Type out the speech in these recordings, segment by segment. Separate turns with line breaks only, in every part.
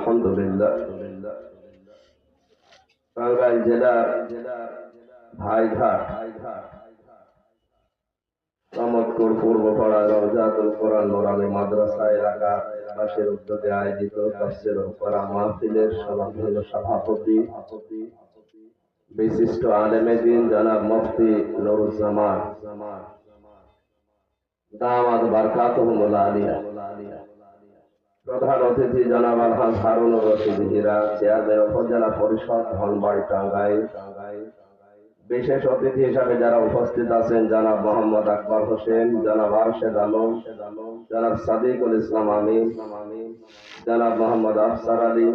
আলহামদুলিল্লাহ। টাঙ্গাইল জেলার ভাইঘাট চমৎপুর পূর্বপাড়া রওজাতুল কোরআন নুরানী মাদ্রাসা এলাকার বাসের উদ্যোগে আয়োজিত তাফসীর ও কোরআন মাহফিলের সম্মানিত সভাপতি বিশিষ্ট আলেমে দ্বীন জনাব মুফতি নুরুজ্জামান দামাত বারকাতুহুল আলিয়া, প্রধান অতিথি জনাব আলহাজ হারুনুর রশিদ হীরা, চেয়ারম্যান উপজেলা পরিষদ ধনবাড়ি টাঙ্গাইল। বিশেষ অতিথি হিসাবে যারা উপস্থিত আছেন জনাব মোহাম্মদ আকবর হোসেন, জনাব আরশেদ আলম, জনাব সাদিকুল ইসলাম আমিন, জনাব মোহাম্মদ আফসার আলী,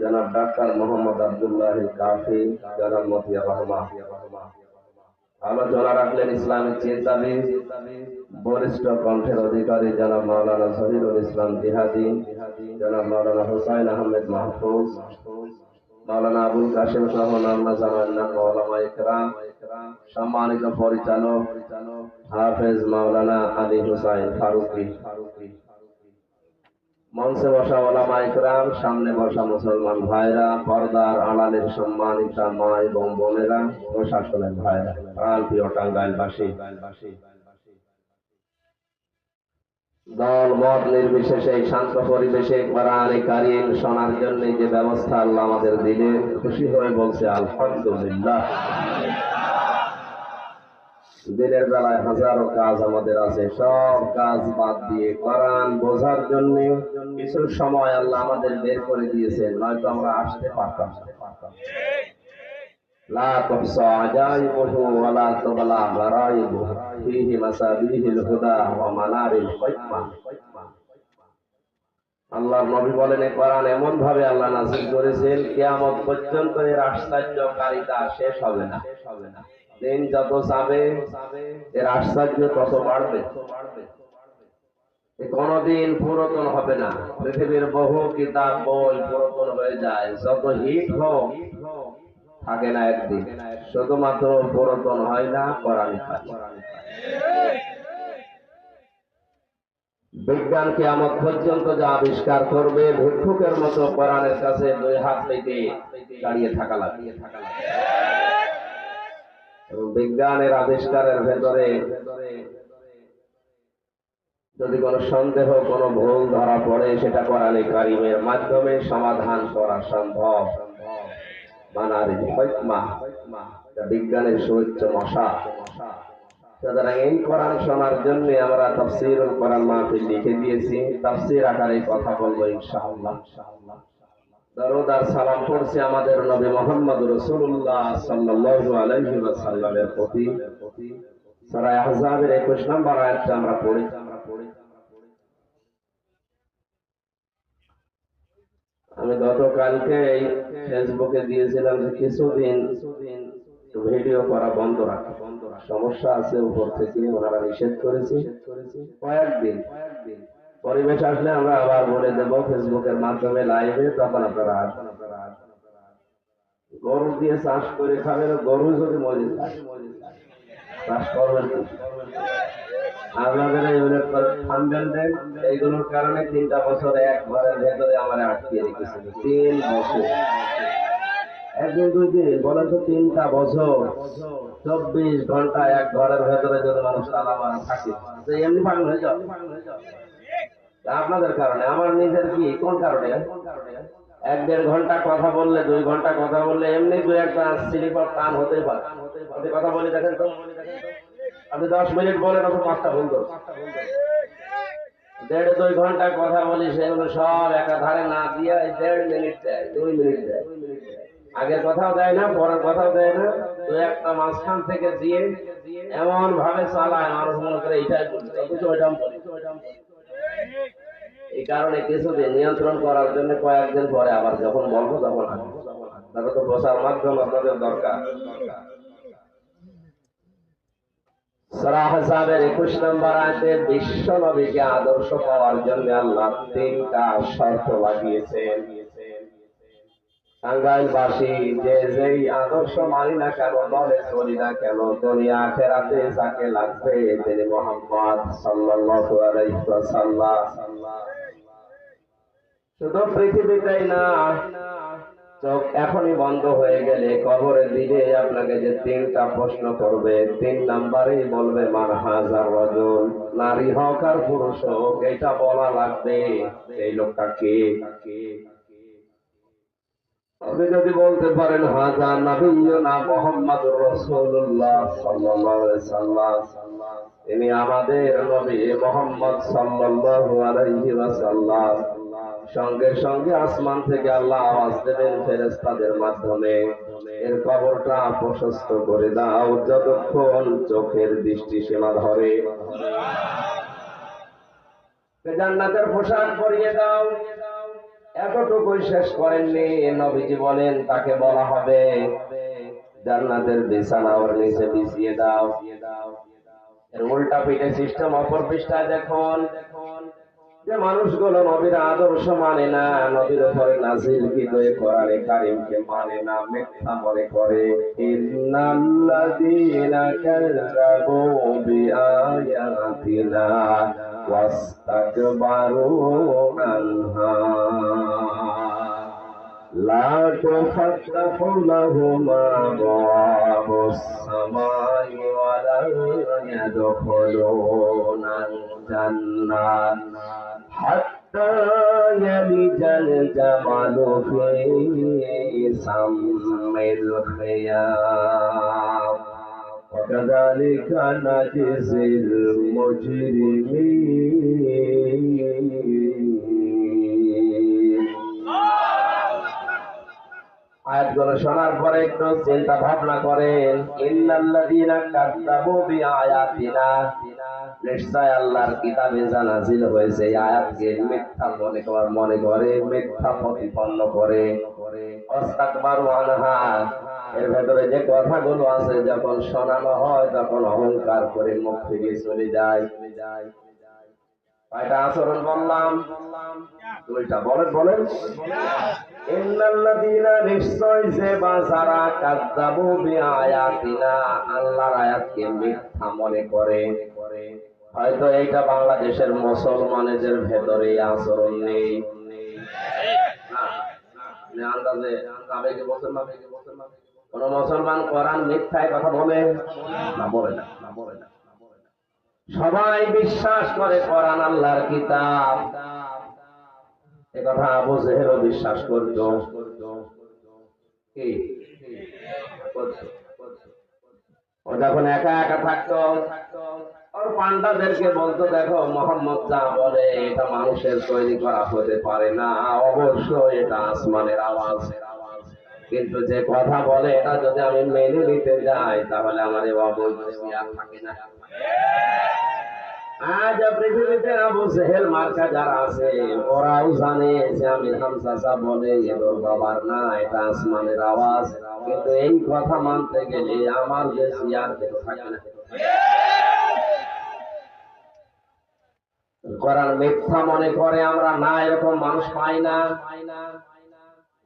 জনাব ডাক্তার মোহাম্মদ আব্দুল্লাহ কাফি, জনাব মতিয়া রহমান। আলোচনা রাখলেন ইসলামিক চিন্তাবিদ, বরিষ্ঠ কণ্ঠের অধিকারী জনাব মাওলানা জহিরুল ইসলাম জিহাদি, জনাব মাওলানা হুসাইন আহমেদ মাহফুজ, মাওলানা আবুল কাশেম সহ নামনা জামান্না ওলামা ইকরাম, সম্মানিত পরিচালক হাফেজ মাওলানা আলী হুসাইন ফারুকি, মঞ্চে বসা ওলামা ইকরাম, সামনে বসা মুসলমান ভাইরা, পর্দার আড়ালের সম্মানিতা মা এবং বোনেরা, প্রশাসনের ভাইরা, প্রাণপ্রিয় টাঙ্গাইলবাসী, দল মত নির্বিশেষে শান্ত পরিবেশে কোরআনে কারীম শোনার জন্য যে ব্যবস্থা আল্লাহ আমাদের দিলেন, খুশি হয়ে বলছে আলহামদুলিল্লাহ। দিনের বেলায় হাজারো কাজ আমাদের আছে, সব কাজ বাদ দিয়ে কোরআন বোঝার জন্য কিছু সময় আল্লাহ আমাদের বের করে দিয়েছেন, নয়তো আমরা আসতে পারতাম না। লা তুহসা আজাইবুহু ওয়া লা তুবলা গারাইবুহু ফীহি মাসাবিহিল হুদা ওয়া মানারিল হিকমা। আল্লাহর নবী বলেন, এই কোরআন এমন ভাবে আল্লাহ নাযিল করেছেন, কিয়ামত পর্যন্ত এর আশ্চর্যকারিতা শেষ হবে না। দিন যত যাবে এর আশ্চর্য তত বাড়বে, কোনদিন পুরাতন হবে না। পৃথিবীর বহু কিতাব বই পুরাতন হয়ে যায়, যত হিট হোক থাকে না একদিন, শুধুমাত্র পুরাতন হয় না কোরআন। বিজ্ঞান কিয়ামত পর্যন্ত যা আবিষ্কার করবে, ভিক্ষুকের মতো কোরআনের কাছে দুই হাত পেতে দাঁড়িয়ে থাকা লাগবে। বিজ্ঞানের আবিষ্কারের ভেতরে যদি কোনো সন্দেহ, কোনো ভুল ধরা পড়ে, সেটা কোরআনে কারীমের মাধ্যমে সমাধান করা সম্ভব। মানারিল হিকমা, বিজ্ঞানের সুউচ্চ মশা। সুতরাং এই কোরআন শোনার জন্য আমরা তাফসীরুল কোরআন মাহফিল লিখে দিয়েছি, তাফসীর আকারে কথা বলবো ইনশাআল্লাহ। দরুদ আর সালাম পড়ছি আমাদের নবী মুহাম্মদ রাসূলুল্লাহ সাল্লাল্লাহু আলাইহি ওয়াসাল্লামের প্রতি। সূরা আহজাবের 21 নম্বর আয়াতটা আমরা পড়ি। আমি গতকালকে ফেসবুকে দিয়েছিলাম যে কিছুদিন ভিডিও করা বন্ধ রাখা, সমস্যা আছে উপর থেকে, ওনারা নিষেধ করেছে। কয়েকদিন পরিবেশ আসলে আমরা আবার বলে দেব ফেসবুকের মাধ্যমে লাইভে, তখন আপনারা আসবেন। গরু দিয়ে চাষ করে খাবেন, গরু যদি মরে যায় চাষ করবেন আপনাদের থামবেন দেন। এইগুলোর কারণে 3টা বছর এক ঘরের ভেতরে আমার আটকে রেখেছিল, 3 বছর। একদিন দুই দিন বলে তো 3টা বছর 24 ঘন্টা এক ঘরের ভেতরে যদি মানুষ তালা মারা থাকে, এমনি পাগল হয়ে যাবে আপনাদের কারণে। আমার নিজের কি কোন কারণে 1-1.5 ঘন্টা কথা বললে, 2 ঘন্টা কথা বললে এমনি 2-1টা স্লিপার টান হতেই পারে। আপনি কথা বলে দেখেন তো, আপনি 10 মিনিট বলেন, অত 5টা ভুল করছেন। 1.5-2 ঘন্টা কথা বলি, সেগুলো সব একাধারে না দিয়ে 1.5 মিনিট দেয়, 2 মিনিট দেয়। আগের কথাও দেয় না, পরের কথাও দেয় না, 2-1টা মাঝখান থেকে দিয়ে এমন ভাবে চালায় মানুষ মনে করে এইটাই বলি। এই কারণে কিছুদিন নিয়ন্ত্রণ করার জন্য কয়েকদিন পরে আবার যখন বলবো তখন তারপর তো প্রচার মাধ্যম আপনাদের দরকার। সূরা আহজাবের 21 নম্বর আয়াতে বিশ্ব নবীকে আদর্শ পাওয়ার জন্য আল্লাহ 3টা শর্ত লাগিয়েছেন। টাঙ্গাইলবাসী যে যেই আদর্শ মানি না কেন, দলে চলি না কেন, দুনিয়া আখিরাতে যাকে লাগবে তিনি মুহাম্মদ সাল্লাল্লাহু আলাইহি ওয়াসাল্লাম। শুধু পৃথিবীতেই না, চোখ এখনই বন্ধ হয়ে গেলে কবরে দিলে আপনাকে যে তিনটা প্রশ্ন করবে, 3 নাম্বারেই বলবে মান হাজার রাজুল, নারী হোক আর পুরুষ হোক, এটা বলা লাগবে এই লোকটা কে। আপনি যদি বলতে পারেন হাজা নবিয়্যুনা মুহাম্মাদুর রাসূলুল্লাহ সাল্লাল্লাহু আলাইহি ওয়াসাল্লাম, তিনি আমাদের নবী মুহাম্মদ সাল্লাল্লাহু আলাইহি ওয়াসাল্লাম, সঙ্গে সঙ্গে আসমান থেকে আল্লাহ আওয়াজ দেবেন ফেরেশতাদের মাধ্যমে, এর কবরটা প্রশস্ত করে দাও যতক্ষণ চোখের দৃষ্টি সীমা ধরে, জান্নাতের পোশাক পরিয়ে দাও। এতটুকুই শেষ করেননি, নবীজি বলেন তাকে বলা হবে জান্নাতের বিছানা ওর নিচে বিছিয়ে দাও। এর উল্টা পিঠে সিস্টেম, অপর পৃষ্ঠায় দেখুন যে মানুষগুলো নবীর আদর্শ মানে না, নবীর উপরে নাযিলকৃত কোরআনে কারীমকে মানে না, মিথ্যা মনে করে। ইন্নাল্লাযীনা কাযযাবু বিআয়াতিনা ওয়াস্তাকবারু আনহা লা তুফাত্তাহু লাহুম আবওয়াবুস সামাই ওয়া লা ইয়াদখুলুনাল জান্নাত হাত্তা ইয়ালিজাল জামালু ফি সাম্মিল খিয়াম ওয়া কাযালিকা নাজিজিল মুজরিমিন। আয়াতগুলো শোনার পরে একটু চিন্তা ভাবনা করেন। ইন্নাল্লাযীনা কাযযাবু বিআয়াতিনা, নিশ্চয় আল্লাহর কিতাবে যা নাযিল হয়েছে এই আয়াতকে মিথ্যা মনে করে মিথ্যা প্রতিপন্ন করে। ওয়াস্তাকবারু আনহা, এর ভেতরে যে কথাগুলো আছে যখন শোনানো হয় তখন অহংকার করে মুখ ফিরিয়ে চলে যায়। কয়টা আচরণ বললাম? দুইটা। বলেন ইন্নাল্লাযীনা, নিশ্চয় যে বা যারা কাযযাবু বিআয়াতিনা, আল্লাহর আয়াতকে মিথ্যা মনে করে। হয়তো এইটা বাংলাদেশের মুসলমানদের ভেতরে আচরণ নেই, আন্দাজে কোন মুসলমান কোরআন মিথ্যায় কথা বলে না? বলে না। সবাই বিশ্বাস করে কোরআন আল্লাহর কিতাব, এ কথা আবু জেহেলও বিশ্বাস করত। ও যখন একা একা থাকতো ওর পান্ডাদেরকে বলতো, দেখো মোহাম্মদ যা বলে এটা মানুষের তৈরি করা হতে পারে না, অবশ্যই এটা আসমানের আওয়াজ। কিন্তু যে কথা বলে এটা যদি আমি মেনে নিতে যাই তাহলে আমার এই অবৈধ আর থাকে না। আজ পৃথিবীতে আবু জেহেল মার্কা যারা আছে ওরাও জানে যে আমি হামসা বলে এদের বাবার না, এটা আসমানের আওয়াজ। কিন্তু এই কথা মানতে গেলে আমার যে সিয়ার থাকে না। কোরআন মিথ্যা মনে করে আমরা না, এরকম মানুষ পাই না।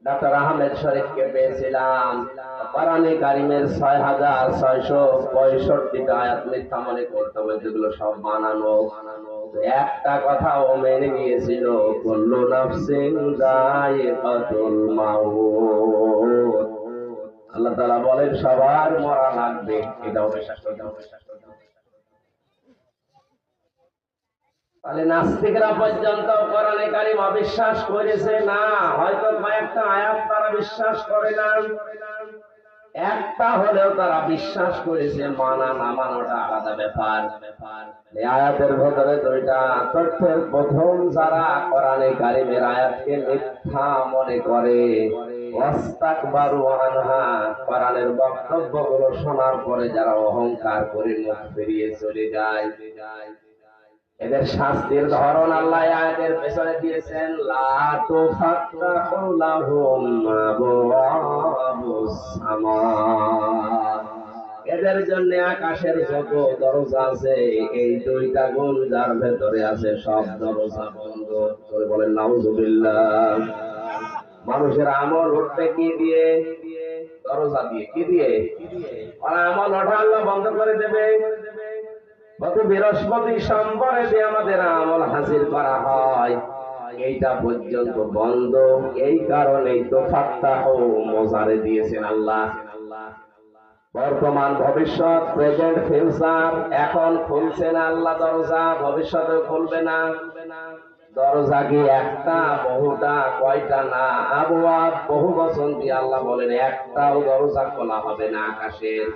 ডক্টর আহমেদ শরীফকে পেয়েছিলাম, কোরআনে কারীমের ৬৬৬৫টা আয়াত মিথ্যা মনে করতাম, যেগুলো সব বানানো। একটা কথা ও মেনে নিয়েছিল, কুল্লু নাফসিন যায়িকাতুল মাউত, আল্লাহ তাআলা বলেন সবার মরা লাগবে, এটাও বিশ্বাস করতে হবে। তাহলে নাস্তিকরা পর্যন্ত কোরআনে কারীম অবিশ্বাস করেছে না, হয়তো কয়েকটা আয়াত তারা বিশ্বাস করে না, একটা হলেও তারা বিশ্বাস করেছে। মানা না মানাটা আলাদা ব্যাপার। এই আয়াতের ভেতরে দুইটা তথ্যের প্রথম, যারা কোরআনে কারীমের আয়াতকে মিথ্যা মনে করে, ওয়াস্তাকবারু আনহা, কোরআনের বক্তব্যগুলো শোনার পরে যারা অহংকার করে মুখ ফিরিয়ে চলে যায়, এদের শাস্তির ধরন আল্লাহ আয়াতের পেছনে দিয়েছেন। লা তুফাত্তাহু লাহুম আবওয়াবুস সামা, এদের জন্য আকাশের যত দরজা আছে এই দুইটা গুণ যার ভেতরে আছে সব দরজা বন্ধ করে। বলেন নাউজুবিল্লাহ। মানুষের আমল উঠবে কি দিয়ে? দরজা দিয়ে। কি দিয়ে? আমল ওঠা আল্লাহ বন্ধ করে দেবে। গত বৃহস্পতি সোমবারে যে আমাদের আমল হাজির করা হয়, এইটা পর্যন্ত বন্ধ। এই কারণেই তো ফাত্তাহু মোজারে দিয়েছেন আল্লাহ। বর্তমান, ভবিষ্যৎ, প্রেজেন্ট, ফিউচার, এখন খুলছেন আল্লাহ দরজা, ভবিষ্যতে খুলবে না। দরজা কি একটা, বহুটা, কয়টা না, আবওয়াব বহু বচন দিয়ে আল্লাহ বলেন একটাও দরজা খোলা হবে না আকাশের।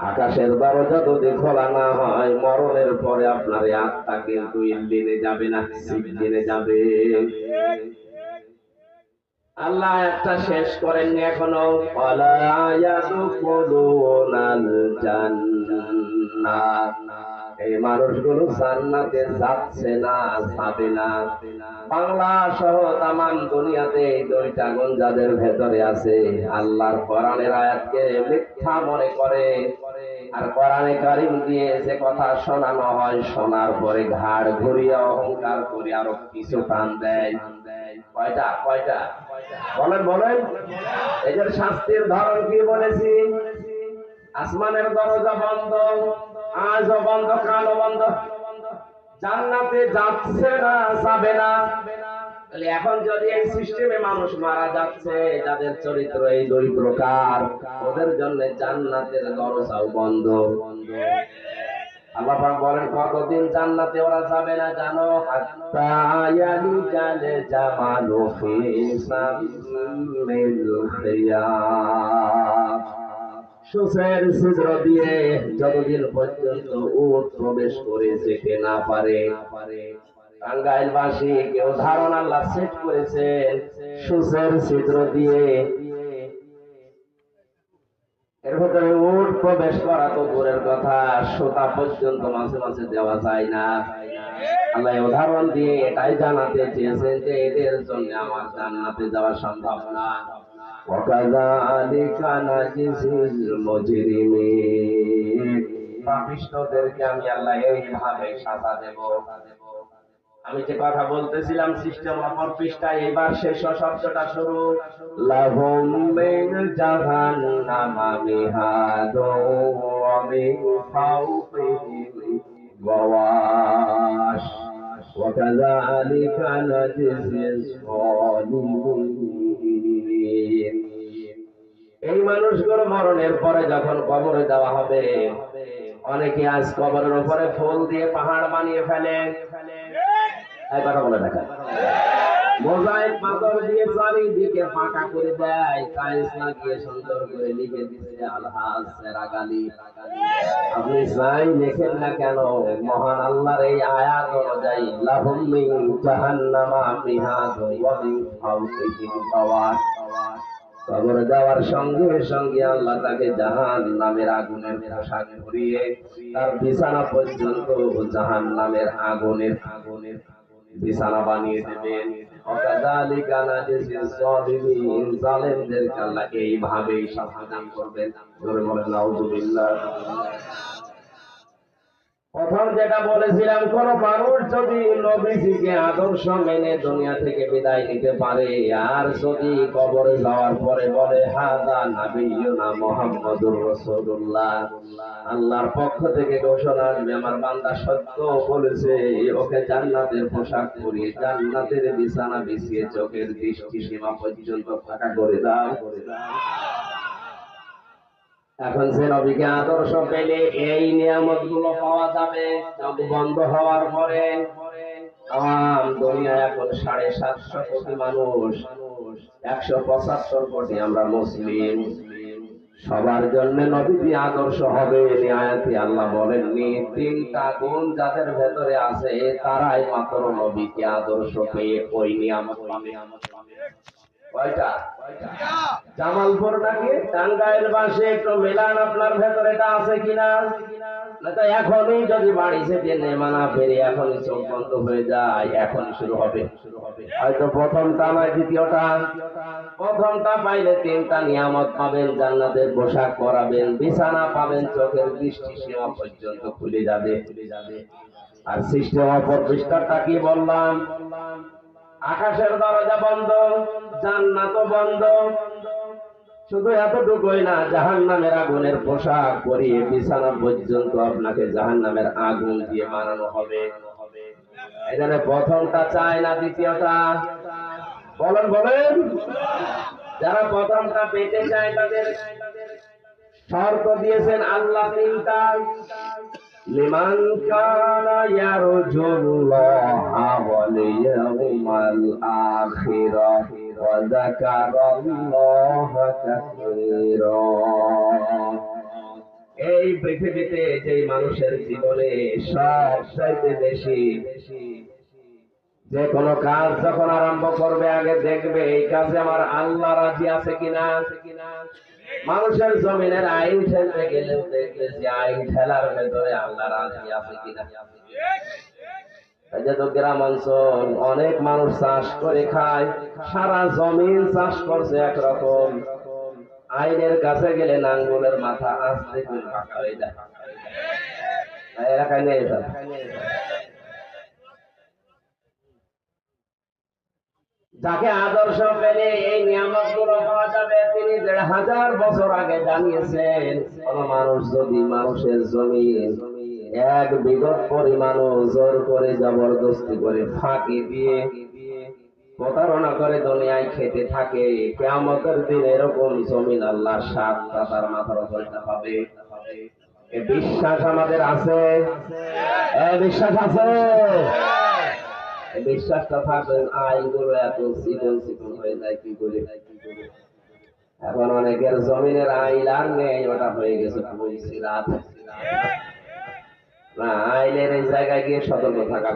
আকাশের দরজা যদি খোলা না হয়, মরণের পরে আপনার এই আত্মা কিন্তু ইল্লিনে যাবে না, সিজ্জিনে যাবে। আল্লাহ একটা শেষ করেননি এখনো। ওয়ালা ইয়াদখুলুনাল জান্নাহ, এই মানুষগুলো জান্নাতে যাচ্ছে না, যাবে না। বাংলা সহ তামাম দুনিয়াতে এই দুইটা গুণ যাদের ভেতরে আছে, আল্লাহর কোরআনের আয়াতকে মিথ্যা মনে করে, আর কোরআনে কারীম দিয়ে যে কথা শোনানো হয়, শোনার পরে ঘাড় ঘুরিয়ে অহংকার করে আরো কিছু টান দেয়। কয়টা কয়টা বলেন বলেন। এদের শাস্তির ধরন কি বলেছি? আসমানের দরজা বন্ধ, আজও বন্ধ, কালও বন্ধ। জান্নাতে যাচ্ছে না, যাবে না। এখন যদি এই সিস্টেমে মানুষ মারা যাচ্ছে, যাদের চরিত্র এই দুই প্রকার, ওদের জন্য জান্নাতের দরজাও বন্ধ। আল্লাহ পাক বলেন কতদিন জান্নাতে ওরা যাবে না জানো? হাত্তা ইয়ালিজাল জামালু ফি সামিল খিয়াত, সূচের ছিদ্র দিয়ে যতদিন পর্যন্ত উট প্রবেশ করে যেতে না পারে। টাঙ্গাইলবাসী কেউ ধারণা আল্লাহ সেট করেছেন সূচের ছিদ্র দিয়ে, এর ভেতরে উট প্রবেশ করা তো দূরের কথা, সুতা পর্যন্ত মাঝে মাঝে দেওয়া যায় না। আল্লাহ উদাহরণ দিয়ে এটাই জানাতে চেয়েছেন যে এদের জন্য আমার জান্নাতে যাওয়া সম্ভব না। ওয়াকাযালিকা নাজিজিল মুজরিমিন, পাপিষ্ঠদেরকে আমি আল্লাহ এইভাবে সাজা দেব। আমি যে কথা বলতেছিলাম সিস্টেম অপর পৃষ্ঠায়, এবার শেষ শব্দটা শুরু। লাহুম মিন জাহান্নামা মিহাদু ওয়া মিন ফাওকিহিম গাওয়াশ ওয়া কাযালিকা নাজিজিস যালিমিন। এই মানুষগুলো মরণের পরে যখন কবরে দেওয়া হবে, অনেকে আজ কবরের উপরে ফুল দিয়ে পাহাড় বানিয়ে ফেলে। এই কথা বলে দেখা, মোজাইক পাথর দিয়ে চারিদিকে ফাঁকা করে দেয়, টাইলস লাগিয়ে সুন্দর করে লিখে দিচ্ছে আলহাজ সেরাগালি। আপনি যাই লেখেন না কেন, মহান আল্লাহর এই আয়াত অনুযায়ী লাহুম মিন জাহান্নামা মিহাদু ওয়া মিন ফাওকিহিম গাওয়াশ, কবরে দেওয়ার সঙ্গে সঙ্গে আল্লাহ তাকে জাহান্নামের আগুনের পোশাক পরিয়ে তার বিছানা পর্যন্ত জাহান্নামের আগুনের বিছানা বানিয়ে দেবেন। ওয়াকাযালিকা নাজিজিল যালিমিন, জালেমদেরকে আল্লাহ এইভাবেই শাস্তি দান করবেন। জোরে বলেন নাউযুবিল্লাহ। প্রথম যেটা বলেছিলাম, কোন মানুষ যদি নবীজিকে আদর্শ মেনে দুনিয়া থেকে বিদায় নিতে পারে, আর যদি কবরে যাওয়ার পরে বলে হাযা নাবিয়্যুনা মুহাম্মাদুর রাসূলুল্লাহ, আল্লাহর পক্ষ থেকে ঘোষণা আসবে আমার বান্দা সত্য বলেছে, ওকে জান্নাতের পোশাক পরিয়ে জান্নাতের বিছানা বিছিয়ে চোখের দৃষ্টি সীমা পর্যন্ত ফাঁকা করে দাও। এখন সে নবীকে আদর্শ পেলে এই নিয়ামত গুলো পাওয়া যাবে। চোখ বন্ধ হওয়ার পরে তাম দুনিয়ায় এখন 750 কোটি মানুষ, 175 কোটি আমরা মুসলিম, সবার জন্য নবীজি আদর্শ হবে। আয়াতে আল্লাহ বলেননি, তিনটা গুণ যাদের ভেতরে আছে তারাই মাত্র নবীকে আদর্শ পেয়ে ওই নিয়ামত পাবে। কয়টা? জামালপুর নাকি টাঙ্গাইলবাসী একটু মিলান আপনার ভেতরে এটা আছে কিনা। না এখনই যদি বাড়ি থেকে নেমানা ফেরে এখনই চোখ বন্ধ হয়ে যায়, এখনই শুরু হবে। হয়তো প্রথমটা নয় দ্বিতীয়টা, প্রথমটা পাইলে তিনটা নিয়ামত পাবেন, জান্নাতের পোশাক পরাবেন, বিছানা পাবেন, চোখের দৃষ্টি সীমা পর্যন্ত খুলে যাবে। আর সিস্টেম অপর পৃষ্ঠাটা কি বললাম? আকাশের দরজা বন্ধ, জান্নাত বন্ধ। শুধু এতটুকুই না, জাহান্নামের আগুনের পোশাক পরিয়ে বিছানা পর্যন্ত আপনাকে জাহান্নামের আগুন দিয়ে মারানো হবে। এখানে প্রথমটা চায় না, দ্বিতীয়টা বলেন বলেন। যারা প্রথমটা পেতে চায় তাদের শর্ত দিয়েছেন আল্লাহ তিনটা। লিমান কানা ইয়ারজুল্লাহা ওয়াল ইয়াউমাল আখিরাহ ওয়া যাকারাল্লাহা কাসীরা। এই পৃথিবীতে যে মানুষের জীবনে সবচাইতে বেশি যে কোনো কাজ যখন আরম্ভ করবে আগে দেখবে এই কাজে আমার আল্লাহ রাজি আছে কিনা। মানুষের জমিনের আইন ঠেলতে গেলেও দেখবে যে আইন ঠেলার ভেতরে আল্লাহ রাজি আছে কিনা। এই যে তো গ্রাম অঞ্চল অনেক মানুষ চাষ করে খায়, সারা জমিন চাষ করছে একরকম, আইনের কাছে গেলে নাঙ্গলের মাথা আস্তে করে ফাঁকা হয়ে যায়। এলাকায় নেই স্যার। যাকে আদর্শ পেলে এই নিয়ামতগুলো পাওয়া যাবে তিনি ১৫০০ বছর আগে জানিয়েছেন। কোন মানুষ যদি মানুষের জমিন এক বিগত পরিমাণও জোর করে জবরদস্তি করে ফাঁকি দিয়ে প্রতারণা করে দুনিয়ায় খেতে থাকে, কিয়ামতের দিন এরকম জমিন আল্লাহ ৭টা তার মাথার উপরে পাবে। এই বিশ্বাস আমাদের আছে, বিশ্বাস আছে। বিশ্বাসটা থাকবে, আইনগুলো এত চিকন চিকন হয়ে যায় কি করে। এখন অনেকের জমিনের আইন আর নেই, ওটা হয়ে গেছে পুলিশিরাত। না, আইনের এই জায়গায় গিয়ে সতর্ক থাকা।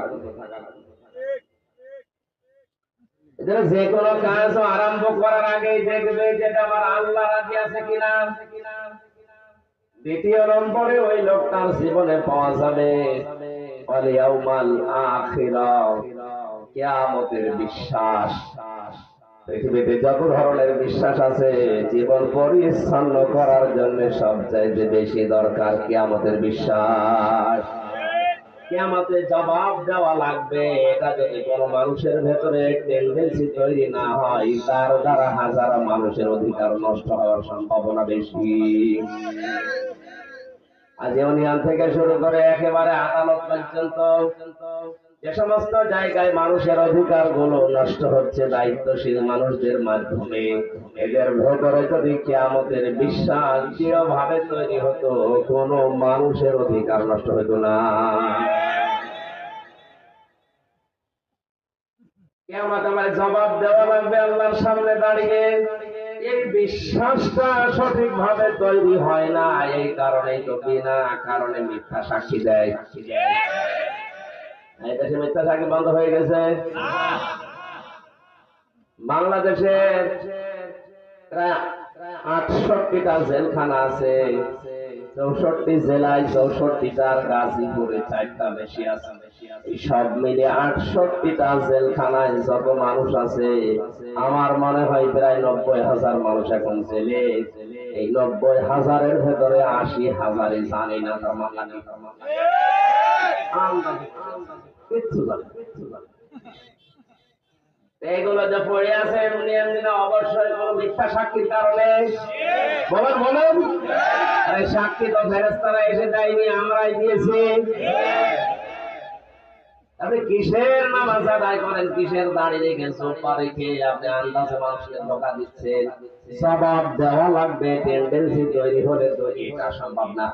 যে কোনো কাজ আরম্ভ করার আগে দেখবে যেটা আমার আল্লাহ রাজি আছে কিনা। দ্বিতীয় নম্বরে ওই লোকটার জীবনে পাওয়া যাবে ওয়াল ইয়াউমাল আখিরাহ, কিয়ামতের বিশ্বাস। পৃথিবীতে যত ধরনের বিশ্বাস আছে জীবন পরিচ্ছন্ন করার জন্য সবচাইতে বেশি দরকার কিয়ামতের বিশ্বাস। কিয়ামতে জবাব দেওয়া লাগবে। এটা যদি কোনো মানুষের ভেতরে টেন্ডেন্সি তৈরি না হয় তার দ্বারা হাজারো মানুষের অধিকার নষ্ট হওয়ার সম্ভাবনা বেশি। আজ ইউনিয়ন থেকে শুরু করে একেবারে আদালত পর্যন্ত যে সমস্ত জায়গায় মানুষের অধিকার গুলো নষ্ট হচ্ছে দায়িত্বশীল মানুষদের মাধ্যমে, এদের ভেতরে যদি কিয়ামতের বিশ্বাস দৃঢ়ভাবে তৈরি হতো কোন মানুষের অধিকার নষ্ট হতো না। কিয়ামত আমার জবাব দেওয়া লাগবে আল্লাহর সামনে দাঁড়িয়ে। এই বিশ্বাসটা সঠিকভাবে তৈরি হয় না, এই কারণেই তো বিনা কারণে মিথ্যা সাক্ষী দেয়। এই দেশে মিথ্যা সাক্ষী বন্ধ হয়ে গেছে। বাংলাদেশের প্রায় ৬৮টা জেলখানা আছে, ৬৪ জেলায় ৬৪টার, গাজীপুরে 4টা বেশি আছে। এই সব মিলে ৬৮টা জেলখানায় যত মানুষ আছে আমার মনে হয় প্রায় ৯০,০০০ মানুষ এখন জেলে। এই ৯০,০০০-এর ভেতরে ৮০,০০০ জানি না তার মামলা নেই, কিচ্ছু জানে। এগুলো যে পড়ে আছে এমনি এমনি না, অবশ্যই কোন মিথ্যা সাক্ষীর কারণে। বলেন বলেন। আরে সাক্ষী তো ফেরেশতারা এসে দেয়নি, আমরাই দিয়েছি। আপনি কিসের নামাজ আদায় করেন, কিসের দাঁড়িয়ে রেখে সোফা রেখে আপনি আন্দাজে মানুষকে ধোঁকা দিচ্ছেন। জবাব দেওয়া লাগবে, টেন্ডেন্সি তৈরি হলে তো এটা সম্ভব না।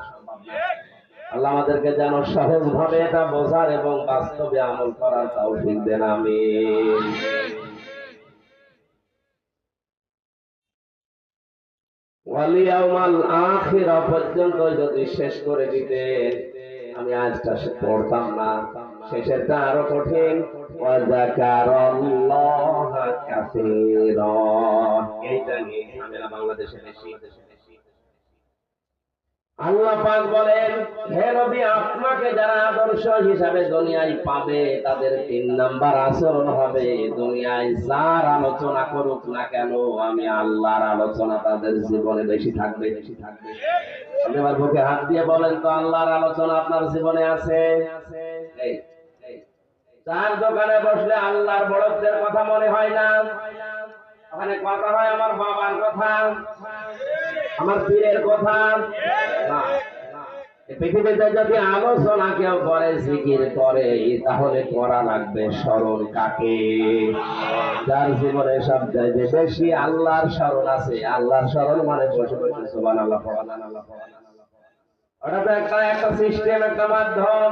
আল্লাহ আমাদেরকে যেন সহজ ভাবে এটা বোঝার এবং বাস্তবে আমল করার তৌফিক দেন, আমিন। ওয়াল ইয়াউমাল আখিরা পর্যন্ত যদি শেষ করে দিতেন আমি আজটা পড়তাম না। শেষেরটা আরো কঠিন, ওয়া যাকারাল্লাহা কাসীরা। এইটা নিয়ে ঝামেলা বাংলাদেশে বেশি। আল্লাহ পাক বলেন, হে নবী আপনাকে যারা আদর্শ হিসাবে দুনিয়ায় পাবে তাদের ৩ নাম্বার আচরণ হবে, দুনিয়ায় যার আলোচনা করুক না কেন আমি আল্লাহর আলোচনা তাদের জীবনে বেশি থাকবে। আপনি আমার বুকে হাত দিয়ে বলেন তো আল্লাহর আলোচনা আপনার জীবনে আছে? চার দোকানে বসলে আল্লাহর বড়দের কথা মনে হয় না, ওখানে কথা হয় আমার বাবার কথা, আমার পীরের কথা। পৃথিবীতে যদি আলোচনা কেউ করে জিকির করে তাহলে করা লাগবে স্মরণ কাকে? যার জীবনে সবচাইতে বেশি আল্লাহর স্মরণ আছে। আল্লাহর স্মরণ মানে বসে বসে সুবহানাল্লাহ পড়া। ওটা তো একটা সিস্টেম, একটা মাধ্যম।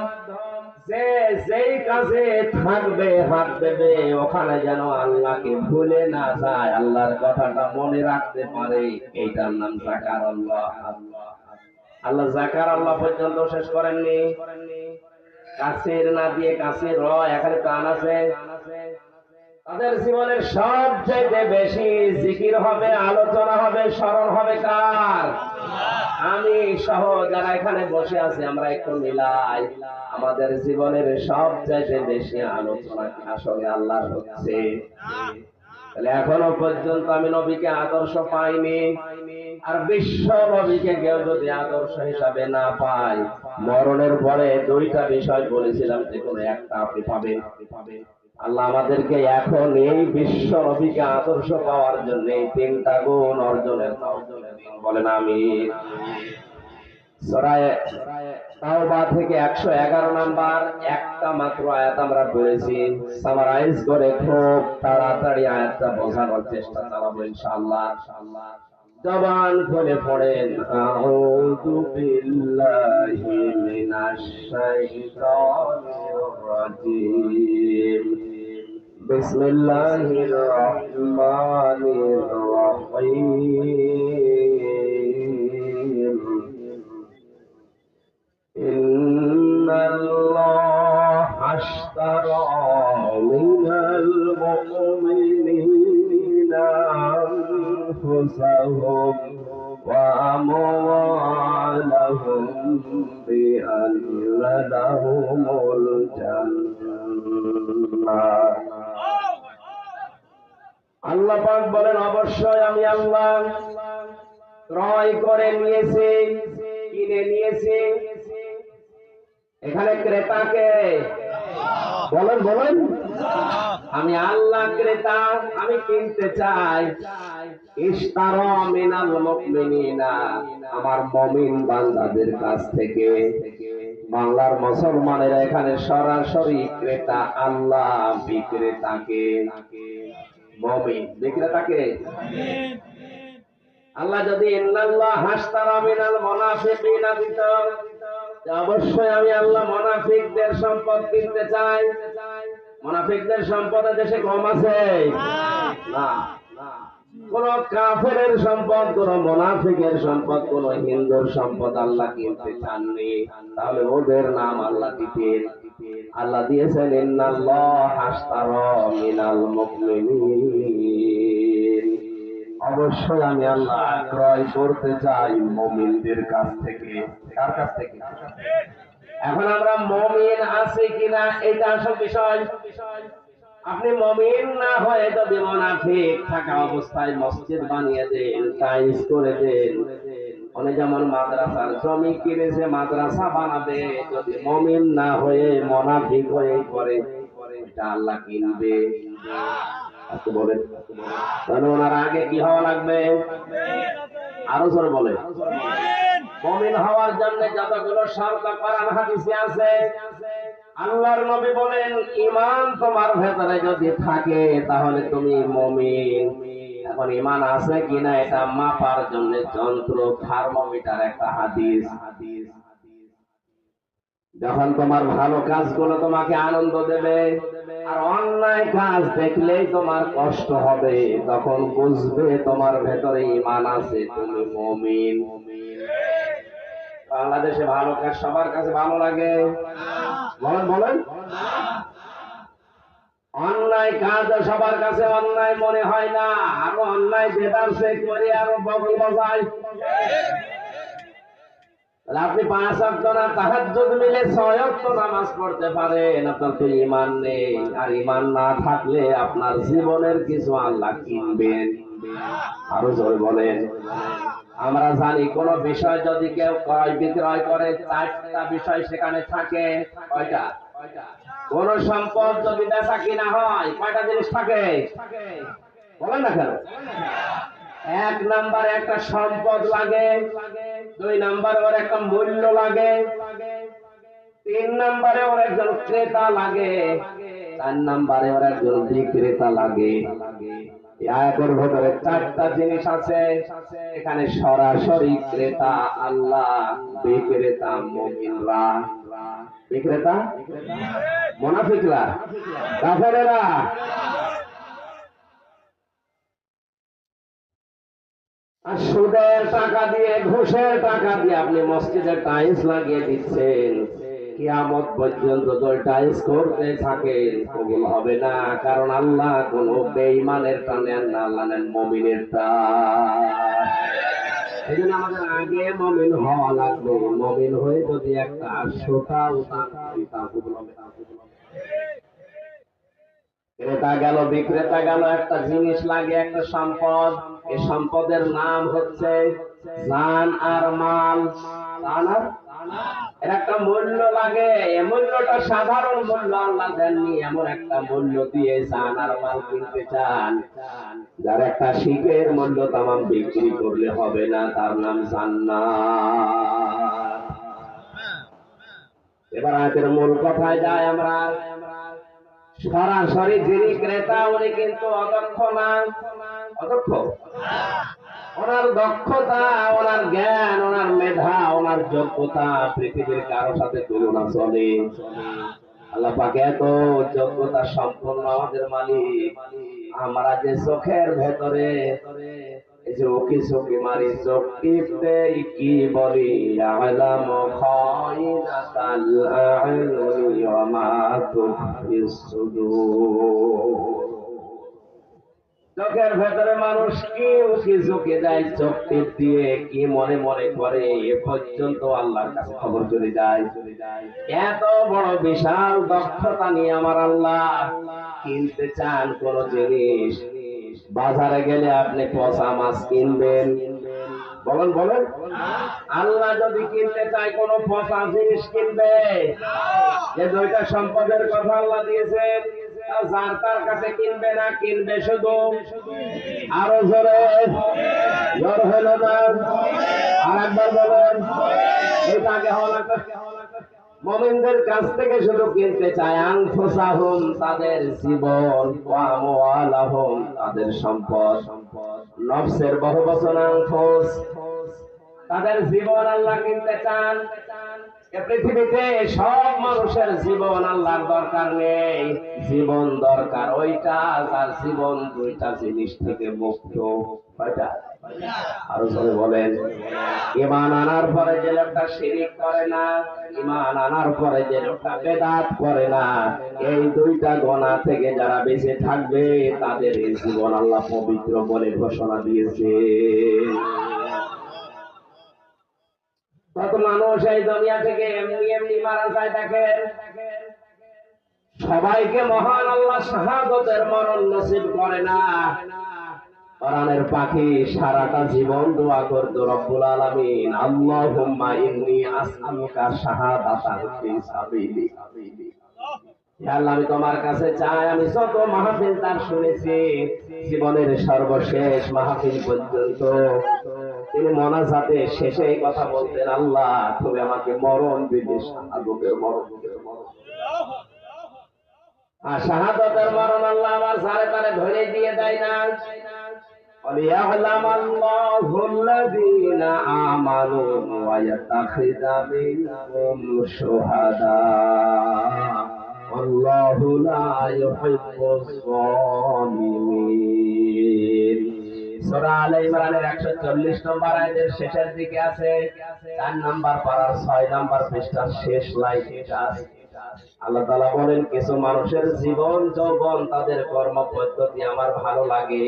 যে যেই কাজে থাকবে হাত দেবে ওখানে যেন আল্লাহকে ভুলে না যায়, আল্লাহর কথাটা মনে রাখতে পারে, এইটার নাম যাকার আল্লাহ। আল্লাহ যাকার আল্লাহ পর্যন্ত শেষ করেননি। কাছের না দিয়ে কাছের র এখানে প্রাণ আছে। তাদের জীবনের সবচেয়ে বেশি জিকির হবে, আলোচনা হবে, স্মরণ হবে কার? আমি সহ যারা এখানে বসে আছে আমরা একটু মিলাই, আমাদের জীবনের সবচেয়ে বেশি আলোচনা আসলে আল্লাহর হচ্ছে। তাহলে এখনো পর্যন্ত আমি নবীকে আদর্শ পাইনি, আর বিশ্ব নবীকে কেউ যদি আদর্শ হিসাবে না পায়, মরণের পরে দুইটা বিষয় বলেছিলাম, যে কোনো একটা আপনি পাবেন। আল্লাহ আমাদেরকে এখন এই বিশ্ব নবীকে আদর্শ পাওয়ার জন্য এই তিনটা গুণ অর্জনের বলেন আমিন। সূরা তাওবা থেকে 111 নাম্বার একটা মাত্র আয়াত আমরা পড়েছি, সামারাইজ করে খুব তাড়াতাড়ি আয়াতটা বোঝানোর চেষ্টা করব ইনশাআল্লাহ। জবান খুলে পড়েন, আউযু বিল্লাহি মিনাশ শাইতানির রাজীম, বিসমিল্লাহির রহমানির রহিম। ইন্নাল্লাহা আশতারা মিনাল মুমিনিনা আনফুসাহুম ওয়া আমওয়ালাহুম বিআন্না লাহুমুল জান্নাহ। আল্লাহ পাক বলেন, অবশ্যই আমি আল্লাহ ক্রয় করে নিয়েছি, কিনে নিয়েছি। এখানে ক্রেতাকে বলেন, বলেন আমি আল্লাহ ক্রেতা, আমি কিনতে চাই। ইশতারা মিনাল মুমিনিনা, আমার মুমিন বান্দাদের কাছ থেকে। বাংলার মুসলমানেরা এখানে সরাসরি ক্রেতা, আল্লাহ বিক্রেতাকে। মুমিন বিক্রেতাকে। আল্লাহ যদি ইন্নাল্লাহ হাশতারা মিনাল মুনাফিকিনা দিত, অবশ্যই আমি আল্লাহ মুনাফিকদের সম্পদ কিনতে চাই। মুনাফিকদের সম্পদের দেশে কম আছে না। কোন কাফেরের সম্পদ, কোন মুনাফিকের সম্পদ, কোন হিন্দুর সম্পদ আল্লাহ কিনতে চাননি, তাহলে ওদের নাম আল্লাহ দিতেন। আল্লাহ দিয়েছেন ইন্নাল্লাহ হাশতারা মিনাল মুমিনিন, অবশ্যই আমি আল্লাহ ক্রয় করতে চাই মুমিনদের কাছ থেকে। কার কাছ থেকে? এখন আমরা মুমিন আছি কিনা এটা আসল বিষয়। আপনি মুমিন না হয়ে যদি মুনাফিক থাকা অবস্থায় মসজিদ বানিয়ে দেন, টাইলস করে দেন, অনেক যেমন মাদ্রাসার জমি কিনেছে মাদ্রাসা বানাবে, যদি মুমিন না হয়ে মুনাফিক হয়ে করে, এটা আল্লাহ কিনবে? বলেন, তাহলে ওনার আগে কি হওয়া লাগবে? আরো জোরে বলে। মুমিন হওয়ার জন্য যতগুলো শর্ত কোরআন হাদিসে আছে, আল্লাহর নবী বলেন ঈমান তোমার ভেতরে যদি থাকে তাহলে তুমি মুমিন। এখন ঈমান আছে কিনা এটা মাপার জন্য যন্ত্র, থার্মোমিটার একটা হাদিস। যখন তোমার ভালো কাজগুলো তোমাকে আনন্দ দেবে, আর অন্যায় কাজ দেখলেই তোমার কষ্ট হবে, তখন বুঝবে তোমার ভেতরে ঈমান আছে, তুমি মুমিন। বাংলাদেশে ভালো কাজ সবার কাছে ভালো লাগে? বলেন, বলেন। অন্যায় কাজ সবার কাছে অন্যায় মনে হয় না, আরো অন্যায় বেদারসে করে আরো বগল বাজায়। আপনি 5 ওয়াক্ত না তাহাজ্জুদ মিলে 6 ওয়াক্ত নামাজ পড়তে পারেন, আপনার তো ঈমান নেই। আর ঈমান না থাকলে আপনার জীবনের কিছু আল্লাহ কিনবেন। আরো জোরে বলেন। আমরা জানি কোন বিষয় যদি কেউ ক্রয় বিক্রয় করে, 4টা বিষয় সেখানে থাকে। কয়টা? কোন সম্পদ যদি বেচা কিনা হয়, কয়টা জিনিস থাকে? বলেন না কেন? 1 নাম্বার একটা সম্পদ লাগে। দুই নাম্বারে ওর একটা মূল্য লাগে, তিন নাম্বারে ওর একজন ক্রেতা লাগে, চার নাম্বারে ওর একজন বিক্রেতা লাগে। আয়াতের ভেতরে চারটা জিনিস আছে। এখানে সরাসরি ক্রেতা আল্লাহ, বিক্রেতা মুমিনরা। বিক্রেতা মুনাফিকরা, কাফেরেরা। আর সুদের টাকা দিয়ে, ঘুষের টাকা দিয়ে আপনি মসজিদে টাইলস লাগিয়ে দিচ্ছেন, কিয়ামত পর্যন্ত তো টাইলস করতে থাকেন, কবুল হবে না। কারণ আল্লাহ কোন বেঈমানের টানে না, আল্লাহ নেন মুমিনের টান। এই জন্য আমাদের আগে মুমিন হওয়া লাগবে। মুমিন হয়ে যদি একটা সোটা উঠা কবুল হবে না। ক্রেতা গেল, বিক্রেতা গেল, একটা জিনিস লাগে, একটা সম্পদ। এই সম্পদের নাম হচ্ছে জান আর মাল। জান আর এর একটা মূল্য লাগে। এই মূল্যটা সাধারণ মূল্য আল্লাহ দেননি, এমন একটা মূল্য দিয়ে জান আর মাল কিনতে চান যার একটা শিখের মূল্য তামাম বিক্রি করলে হবে না, তার নাম জান্নাত। এবার আয়াতের মূল কথায় যায় আমরা। সরাসরি যিনি ক্রেতা উনি কিন্তু অদক্ষ না। অদক্ষ? ওনার দক্ষতা, ওনার জ্ঞান, ওনার মেধা, ওনার যোগ্যতা পৃথিবীর কারো সাথে তুলনা চলে। আল্লাহ পাক এত যোগ্যতা সম্পন্ন আমাদের মালিক। আমরা যে চোখের ভেতরে এই যে ওকি চোখি মারি, চোখ টিপতে কি বলি, আলাম খায়িনাতাল আ'য়ুনি ওয়া মা তুখফিস সুদূর। চোখের ভেতরে মানুষ কি উকি ঝুঁকে দেয়, চোখ টিপ দিয়ে কি মনে মনে করে, এ পর্যন্ত আল্লাহর কাছে খবর চলে যায়। এত বড় বিশাল দক্ষতা নিয়ে আমার আল্লাহ কিনতে চান কোন জিনিস। বাজারে গেলে আপনি পচা মাছ কিনবেন, বলেন বলেন। আল্লাহ যদি কিনতে চায় কোন পচা জিনিস কিনবে? যে দুইটা সম্পদের কথা আল্লাহ দিয়েছেন, যার তার কাছে কিনবে না, কিনবে শুধু, আরো জোরে জোর হলো না, আর একবার বলেন। এটা আগে হওয়া লাগবে। মুমিনদের কাছ থেকে শুধু কিনতে চায় আনফুসাহুম, তাদের জীবন, ওয়া আমওয়ালাহুম, তাদের সম্পদ। নফসের বহুবচন আনফুস, তাদের জীবন আল্লাহ কিনতে চান। এ পৃথিবীতে সব মানুষের জীবন আল্লাহর দরকার নেই, জীবন দরকার ওইটা যার জীবন দুইটা জিনিস থেকে মুক্ত। কয়টা? আরো জোরে বলেন। ঈমান আনার পরে যে লোকটা শিরক করে না, ঈমান আনার পরে যে লোকটা বেদাত করে না, এই দুইটা গুনাহ থেকে যারা বেঁচে থাকবে তাদের এই জীবন আল্লাহ পবিত্র বলে ঘোষণা দিয়েছে। কত মানুষ এই দুনিয়া থেকে এমনি এমনি মারা যায় দেখেন। সবাইকে মহান আল্লাহ শাহাদাতের মরণ নসিব করে না। কোরআনের পাখি সারাটা জীবন দোয়া করতো রব্বুল আলামিন, আল্লাহুম্মা ইন্নী আসআলুকা শাহাদাতান ফি সাবিলিক। হে আল্লাহ, আমি তোমার কাছে চাই, আমি যত মাহফিল তার শুনেছি, জীবনের সর্বশেষ মাহফিল পর্যন্ত তিনি মোনাজাতে শেষে এই কথা বলতেন, আল্লাহ তুমি আমাকে মরণ দিবে, শাহাদাতের মরণ। আর শাহাদাতের মরণ আল্লাহ আমার সারে তারে ধরে দিয়ে দেয় না। وَلِيَعْلَمَ اللَّهُ الَّذِينَ آمَنُوا وَيَتَّخِذَ مِنكُمْ شُهَدَاءَ وَاللَّهُ لَا يُحِبُّ الظَّالِمِينَ। সূরা আলে ইমরানের 140 নম্বর আয়াতের শেষের দিকে আছে, 4 নম্বর পারার 6 নম্বর পৃষ্ঠার শেষ লাইন এটা আছে। আল্লাহ তাআলা বলেন, কিছু মানুষের জীবন যৌবন, তাদের কর্ম পদ্ধতি আমার ভালো লাগে,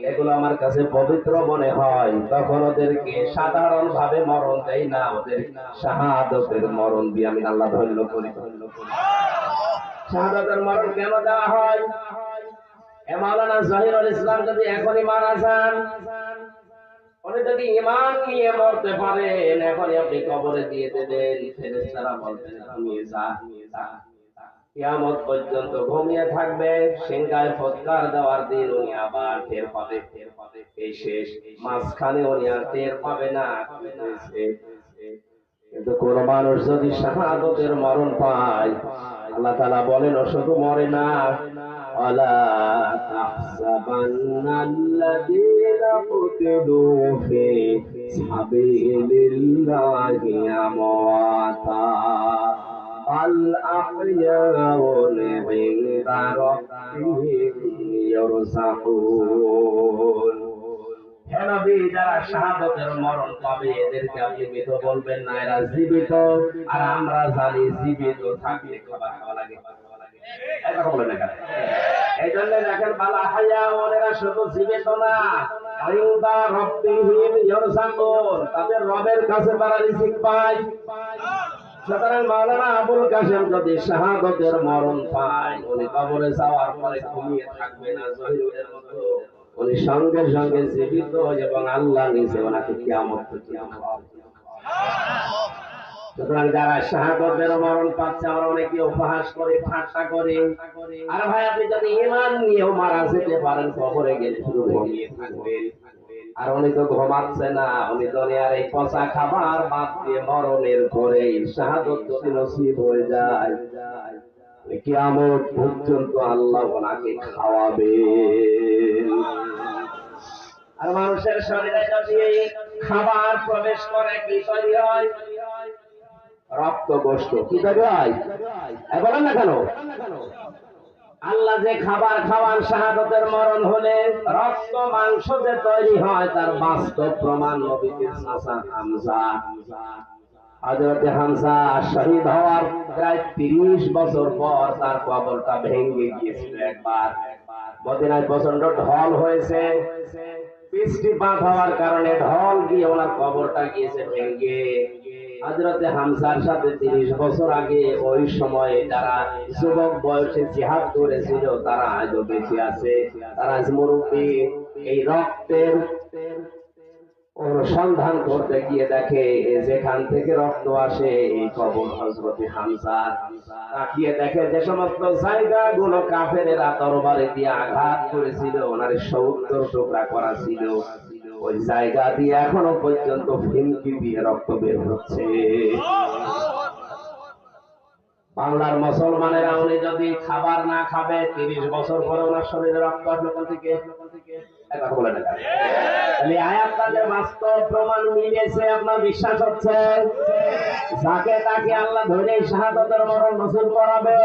এগুলো আমার কাছে পবিত্র মনে হয়, তখন ওদেরকে সাধারণ ভাবে মরণ দেই না, ওদের শাহাদাতের মরণ দিয়ে আমি আল্লাহ ধন্য করি। শাহাদাতের মরণ কেন দেওয়া হয়? মাওলানা জহিরুল ইসলাম যদি এখনই মারা যান, উনি যদি ঈমান নিয়ে মরতে পারেন, এখনই আপনি কবরে দিয়ে দেবেন, ফেরেশতারা বলবেন ঘুমিয়ে যা। কিয়ামত পর্যন্ত ঘুমিয়ে থাকবে, সিংহায় ফৎকার দেওয়ার দিন উনি আবার টের পাবে। এই শেষ মাঝখানে উনি আর টের পাবে না কিন্তু কোন মানুষ যদি শাহাদাতের মরণ পায়, আল্লাহ তাআলা বলেন ও শুধু মরে না, ওয়ালা তাহসাবান্নাল্লাযীনা কুতিলু ফি সাবিলিল্লাহি আমওয়াতা বাল আহইয়াউন ইনদা রাব্বিহিম ইরযাকুন। হে নবী, যারা শাহাদাতের মরণ পাবে এদেরকে আপনি মৃত বলবেন না, এরা জীবিত। আর আমরা জানি জীবিত থাকলে খাবার খাওয়া লাগে, এই কথা বলেন না কেন? এই জন্য দেখেন বালা হায়া ওরা শুধু জীবিত না, ইনদা রাব্বিহিম ইরযাকুন, তাদের রবের কাছে তারা রিজিক পায়। সুতরাং মাওলানা আবুল কাসেম যদি শাহাদাতের মরণ পায়, উনি কবরে যাওয়ার পরে ঘুমিয়ে থাকবে না জহিরের মতো, উনি সঙ্গে সঙ্গে জীবিত এবং আল্লাহ নিজে ওনাকে কিয়ামত পর্যন্ত খাওয়াবে। সুতরাং যারা শাহাদাতের মরণ পাচ্ছে, আমরা অনেকে উপহাস করে, ঠাট্টা করে, আর ভাই আপনি যদি ঈমান নিয়েও মারা যেতে পারেন, কবরে গেলে শুধু ঘুমিয়ে থাকবেন। আর উনি তো ঘুমাচ্ছে না, উনি দুনিয়ার এই পচা খাবার বাদ দিয়ে মরণের পরে শাহাদাত যদি নসিব হয়ে যায়, কিয়ামত পর্যন্ত আল্লাহ ওনাকে খাওয়াবেন। আর মানুষের শরীরে যদি খাবার প্রবেশ করে কি তৈরি হয়? রক্ত গোশত। কি তৈরি হয়? বলেন না কেন? আল্লাহ যে খাবার খাওয়ান শাহাদাতের মরণ হলে, রক্ত মাংস যে তৈরি হয় তার বাস্তব প্রমাণ নবীর চাচা হামজা। হযরত হামজা শহীদ হওয়ার প্রায় 30 বছর পর তার কবরটা ভেঙে গিয়েছিল একবার। মদিনায় প্রচন্ড ঢল হয়েছে, বৃষ্টিপাত হওয়ার কারণে ঢল গিয়ে ওনার কবরটা গিয়েছে ভেঙে। হযরতে হামজার সাথে 30 বছর আগে ওই সময়ে যারা যুবক বয়সে জিহাদ করেছিল তারা আজও বেঁচে আছে, তারা আজ মুরব্বী। এই রক্তের অনুসন্ধান করতে গিয়ে দেখে যেখান থেকে রক্ত আসে এই কবর হযরতে হামজার। তাকিয়ে দেখে যে সমস্ত জায়গাগুলো কাফেরেরা তরবারি দিয়ে আঘাত করেছিল, ওনার 70 টুকরা করা ছিল, ওই জায়গা দিয়ে এখনো পর্যন্ত ফিনকি দিয়ে রক্ত বের হচ্ছে। বাংলার মুসলমানেরা উনি যদি খাবার না খাবে, 30 বছর পরে ওনার শরীরে রক্ত আসবে কোথা থেকে? কথা বলে না। তাহলে আয়াতটা যে বাস্তব প্রমাণ মিলেছে আপনার বিশ্বাস হচ্ছে? যাকে তাকে আল্লাহ ধরে শাহাদাতের মরণ নসিব করাবে।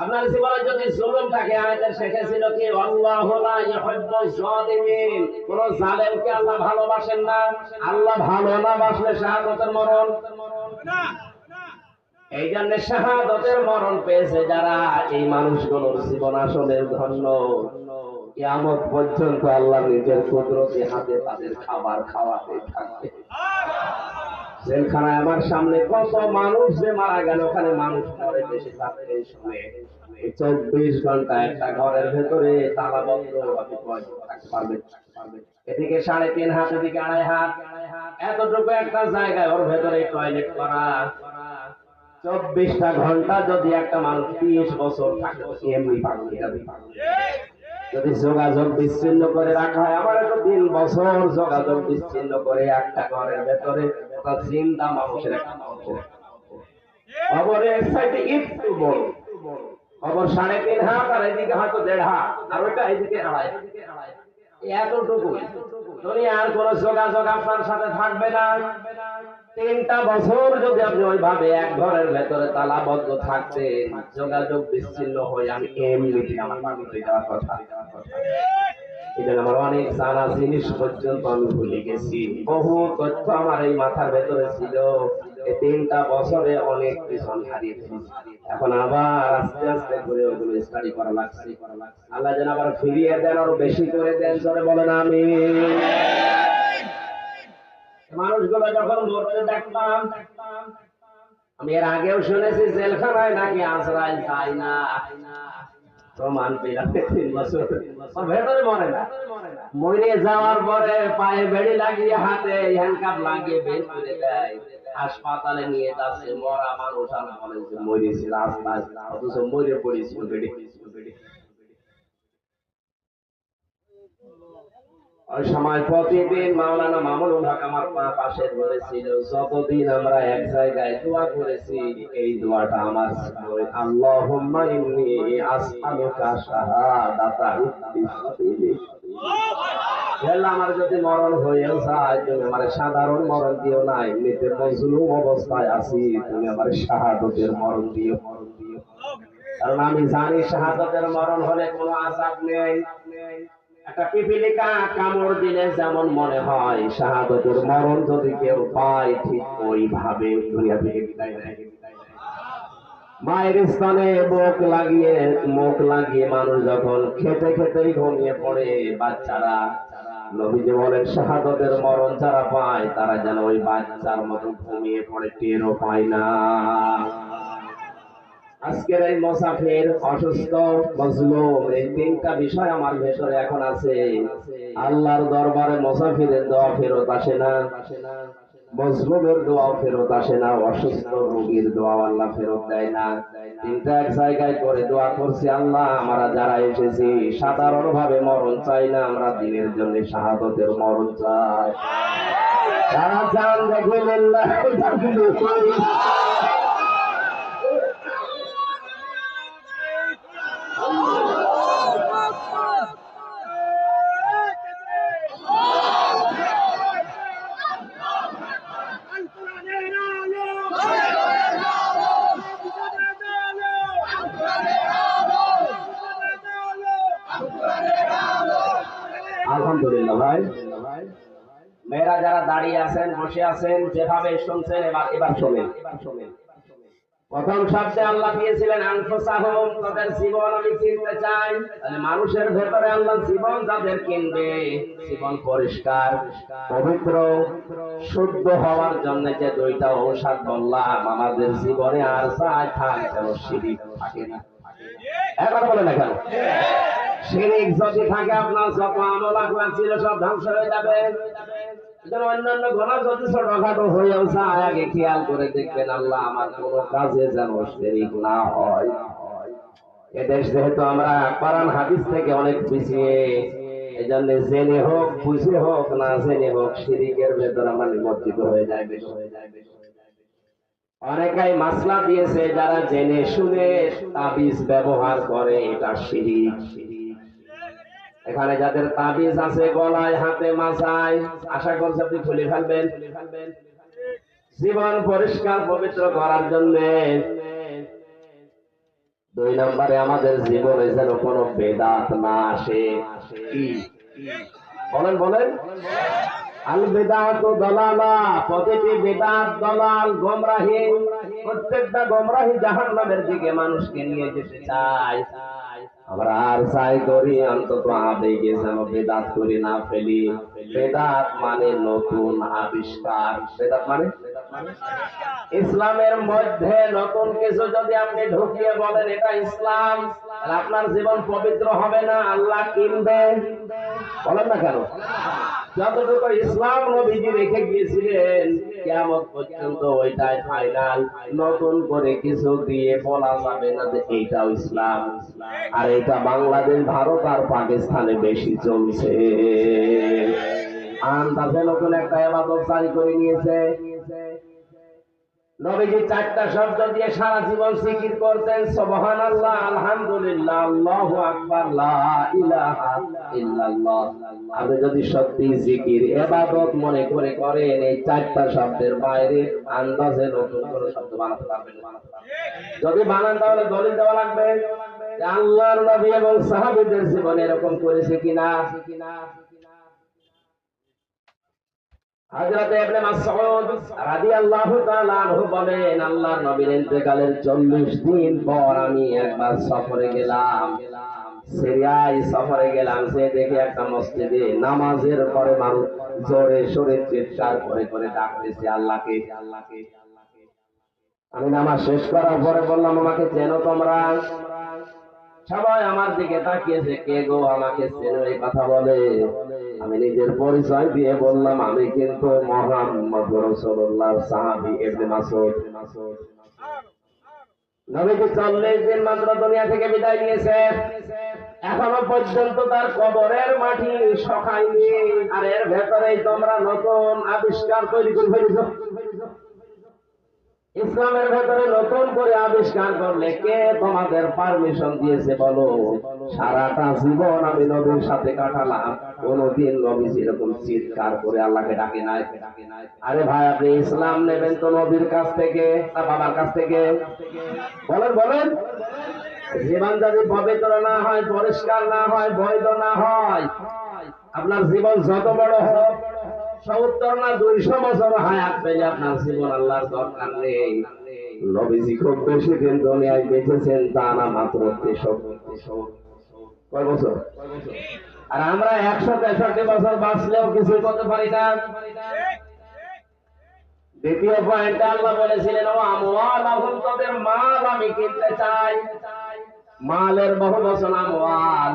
আপনার জীবনে যদি জুলুম থাকে, আয়াতের শেষে ছিল কি আল্লাহু লা ইউহিব্বুজ জালিমিন, কোন জালেমকে আল্লাহ ভালোবাসেন না। আল্লাহ ভালো না বাসলে শাহাদাতের মরণ না। এই জন্য শাহাদাতের মরণ পেয়েছে যারা, এই মানুষগুলোর জীবন আসলে ধন্য। কিয়ামত পর্যন্ত আল্লাহ নিজের কুদরতি হাতে তাদের খাবার খাওয়াতে থাকবে। জেলখানায় আমার সামনে কত মানুষ যে মারা গেল, ওখানে মানুষ মরে বেশি থাকতে শুনে 24 ঘন্টা একটা ঘরের ভেতরে তালাবদ্ধ আপনি থাকতে পারবেন? এদিকে 3.5 হাত, এদিকে 2.5 হাত, এতটুকু একটা জায়গায় ওর ভেতরে টয়লেট করা। 24টা ঘন্টা যদি একটা মানুষ 30 বছর থাকে, এমনি পাগল হবে। যদি যোগাযোগ বিচ্ছিন্ন করে রাখা হয়, আমার তো 3 বছর যোগাযোগ বিচ্ছিন্ন করে একটা ঘরের ভেতরে জিন্দা মানুষের একটা খবরের সাইডে একটু বড় খবর 3.5 হাত, আর এদিকে হয়তো 1.5 হাত, আর ওইটা এদিকে 2.5। এতটুকু দুনিয়ার কোন যোগাযোগ আপনার সাথে থাকবে না। 3টা বছর যদি আপনি ওইভাবে এক ঘরের ভেতরে তালাবদ্ধ থাকতে, যোগাযোগ বিচ্ছিন্ন হয়ে আমি এমনিতে আমার পাগল হয়ে যাওয়ার কথা। এটা আমার অনেক জানা জিনিস পর্যন্ত আমি ভুলে গেছি। বহু তথ্য আমার এই মাথার ভেতরে ছিল, এই 3টা বছরে অনেক কিছু হারিয়ে ফেলেছি। এখন আবার আস্তে আস্তে করে ওগুলো স্টাডি করা লাগছে। আল্লাহ যেন আবার ফিরিয়ে দেন, আরো বেশি করে দেন, জোরে বলেন আমিন। মানুষগুলো যখন মরতে দেখতাম, আমি এর আগেও শুনেছি জেলখানায় নাকি আজরাইল যায় না, প্রমাণ পেলাম 3 বছর ভেতরে মরে না। মরে যাওয়ার পরে পায়ে বেড়ি লাগিয়ে, হাতে হ্যান্ডকাপ লাগিয়ে বের করে দেয়, হাসপাতালে নিয়ে যাচ্ছে মরা মানুষ, আর বলে যে মরেছে রাস্তায়, অথচ মরে পড়েছিল বেড়ি। ওই সময় প্রতিদিন মাওলানা মামুনুল হক আমার পাশে রয়েছিল। যতদিন আমরা এক জায়গায় দোয়া করেছি, এই দোয়াটা আমার আল্লাহুম্মা ইন্নী আসআলুকা শাহাদাতা আল্লাহ, আমার যদি মরণ হয়েও যায় তুমি আমার সাধারণ মরণ দিও না, এমনিতে মজলুম অবস্থায় আছি, তুমি আমার শাহাদাতের মরণ দিও। কারণ আমি জানি শাহাদাতের মরণ হলে কোনো আযাব নেই। একটা পিপিলিকা কামড় দিলে যেমন মনে হয়, শাহাদাতের মরণ যদি কেউ পায় ঠিক ওইভাবে দুনিয়া থেকে বিদায় নেয়। মায়ের স্তনে মুখ লাগিয়ে মানুষ যখন খেতে খেতেই ঘুমিয়ে পড়ে, বাচ্চারা নবীজি বলেন শাহাদাতের মরণ যারা পায় তারা যেন ওই বাচ্চার মতো ঘুমিয়ে পড়ে, টেরও পায় না। আজকের এই মুসাফির, অসুস্থ, মজলুম, এই তিনটা বিষয় আমার ভেতরে এখন আছে। আল্লাহর দরবারে মুসাফিরের দোয়া ফেরত আসে না, মজলুমের দোয়া ফেরত আসে না, অসুস্থ রোগীর দোয়া আল্লাহ ফেরত দেয় না। তিনটা এক জায়গায় করে দোয়া করছি, আল্লাহ আমরা যারা এসেছি সাধারণ ভাবে মরণ চাই না, আমরা দিনের জন্য শাহাদাতের মরণ চাই। যারা চান দেখবেন আলহামদুলিল্লাহ। ভাই মেয়েরা যারা দাঁড়িয়ে আছেন, বসে আছেন, যেভাবে শুনছেন এবার শোনেন। প্রথম শব্দে আল্লাহ দিয়েছিলেন আনফুসাহুম, তাদের জীবন আমি কিনতে চাই। তাহলে মানুষের ভেতরে আল্লাহ জীবন যাদের কিনবে, জীবন পরিষ্কার পবিত্র শুদ্ধ হওয়ার জন্য যে দুইটা ঔষধ বললাম, আমাদের জীবনে আর চাই থাক যেন শিরিক থাকে না। এখন বলে না কেন? শিরিক যদি থাকে আপনার যত আমল আকরাম ছিল সব ধ্বংস হয়ে যাবে। অন্যান্য গুনাহ যদি ছোটখাটো হয়েও যায়, আগে খেয়াল করে দেখবেন আল্লাহ আমার কোন কাজে যেন শিরিক না হয়। এদেশ যেহেতু আমরা কোরআন হাদিস থেকে অনেক পিছিয়ে, এই জন্য জেনে হোক বুঝে হোক না জেনে হোক শিরিকের ভেতর আমরা নিমজ্জিত হয়ে যাবে। অনেকেই মাসলা দিয়েছে, যারা জেনে শুনে তাবিজ ব্যবহার করে, এটা শিরিক। এখানে যাদের তাবিজ আছে গলায়, হাতে, মাথায়, আশা করছি আপনি খুলে ফেলবেন জীবন পরিষ্কার পবিত্র করার জন্য। 2 নম্বরে আমাদের জীবনে যেন কোনো বেদাত না আসে। কি বলেন বলেন? আল বেদাত দালালা, প্রতিটি বেদাত দলাল, গোমরাহি। প্রত্যেকটা গোমরাহি জাহান্নামের দিকে মানুষকে নিয়ে যেতে চায়। আমরা আর চাই করি অন্তত আবেগে যেন বেদাত করে না ফেলি। বেদাত মানে নতুন আবিষ্কার। বেদাত মানে ইসলামের মধ্যে নতুন কিছু যদি আপনি ঢুকিয়ে বলেন এটা ইসলাম, তাহলে আপনার জীবন পবিত্র হবে না, আল্লাহ কিনবে। বলেন না কেন? যতটুকু ইসলাম নবীজি রেখে গিয়েছিলেন কিয়ামত পর্যন্ত ওইটাই ফাইনাল। নতুন করে কিছু দিয়ে বলা যাবে না যে এইটাও ইসলাম। আর এটা বাংলাদেশ, ভারত আর পাকিস্তানে বেশি চলছে। আন্দাজে নতুন একটা ইবাদত জারি করে নিয়েছে। নবীজি 4টা শব্দ দিয়ে সারা জীবন জিকির করতেন, সুবহানাল্লাহ, আলহামদুলিল্লাহ, আল্লাহু আকবার, লা ইলাহা ইল্লাল্লাহ। আপনি যদি সত্যি জিকির ইবাদত মনে করে করেন, এই 4টা শব্দের বাইরে আন্দাজে নতুন কোনো শব্দ বানাতে পারবেন না। যদি বানান তাহলে দলিল দেওয়া লাগবে যে আল্লাহর নবী এবং সাহাবীদের জীবনে এরকম করেছে কিনা। হযরত ইবনে মাসউদ রাদিয়াল্লাহু তাআলা আনহু বলেন, আল্লাহর নবীর ইন্তেকালের 40 দিন পর আমি একবার সফরে গেলাম, সিরিয়ায় সফরে গেলাম। সে দেখে একটা মসজিদে নামাজের পরে মানুষ জোরে সোরে চিৎকার করে করে ডাকতেছে আল্লাহকে। আমি নামাজ শেষ করার পরে বললাম, আমাকে চেনো তোমরা? সবাই আমার দিকে তাকিয়েছে, কে গো, আমাকে চেনো? এই কথা বলে। আমি নিজের পরিচয় দিয়ে বললাম, আমি কিন্তু মুহাম্মদ রাসূলুল্লাহর সাহাবী ইবনে মাসউদ। নবীজি 40 দিন মাত্র দুনিয়া থেকে বিদায় নিয়েছে। এখনো পর্যন্ত তার কবরের মাটি শখায়নি, আর এর ভেতরেই তোমরা নতুন আবিষ্কার তৈরি করে ফেলেছ। ইসলামের ভেতরে নতুন করে আবিষ্কার করলে কে তোমাদের পারমিশন দিয়েছে বলো? সারাটা জীবন আমি নবীর সাথে কাটালাম, কোনদিন নবীজি এরকম চিৎকার করে আল্লাহকে ডাকে নাই। আরে ভাই, আপনি ইসলাম নেবেন তো নবীর কাছ থেকে না বাবার কাছ থেকে? বলেন বলেন। জীবন যদি পবিত্র না হয়, পরিষ্কার না হয়, বৈধ না হয়, আপনার জীবন যত বড় হোক, 70 না 200 বছর হায়াত পেলে আপনার জীবন আল্লাহর দরকার নেই। নবীজি খুব বেশি দিন দুনিয়ায় বেঁচেছেন তা না, মাত্র 63 কয় বছর? আর আমরা 163 বছর বাঁচলেও কিছু করতে পারি না। দ্বিতীয় পয়েন্টে আল্লাহ বলেছিলেন, ও আমওয়ালাহুম, তাদের মাল আমি কিনতে চাই। মালের বহুবচন আমওয়াল।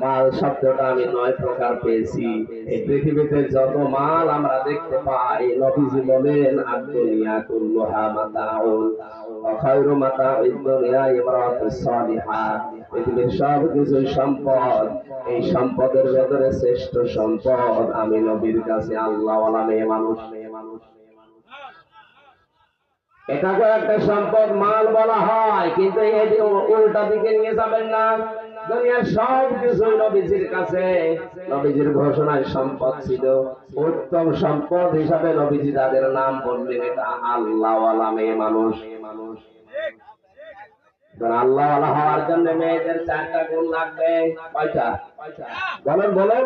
মাল শব্দটা আমি 9 প্রকার পেয়েছি। এই পৃথিবীতে যত মাল আমরা দেখতে পাই, নবীজি বলেন আদ-দুনিয়া কুল্লুহা মাতাউন ওয়া খায়রু মাতাউদ দুনিয়া ইমরাতুস সালিহা। পৃথিবীর সব কিছু সম্পদ, এই সম্পদের ভেতরে শ্রেষ্ঠ সম্পদ আমি নবীর কাছে আল্লাহওয়ালা মেয়ে মানুষ। এটাকে একটা সম্পদ মাল বলা হয়, কিন্তু এই উল্টা দিকে নিয়ে যাবেন না। দুনিয়ার সব কিছু নবীজির কাছে, নবীজির ঘোষণায় সম্পদ ছিল। উত্তম সম্পদ হিসাবে নবীজি তাদের নাম বললেন, এটা আল্লাহওয়ালা মেয়ে মানুষ। আল্লাহওয়ালা হওয়ার জন্য মেয়েদের 4টা গুণ লাগবে। কয়টা? বলেন বলেন।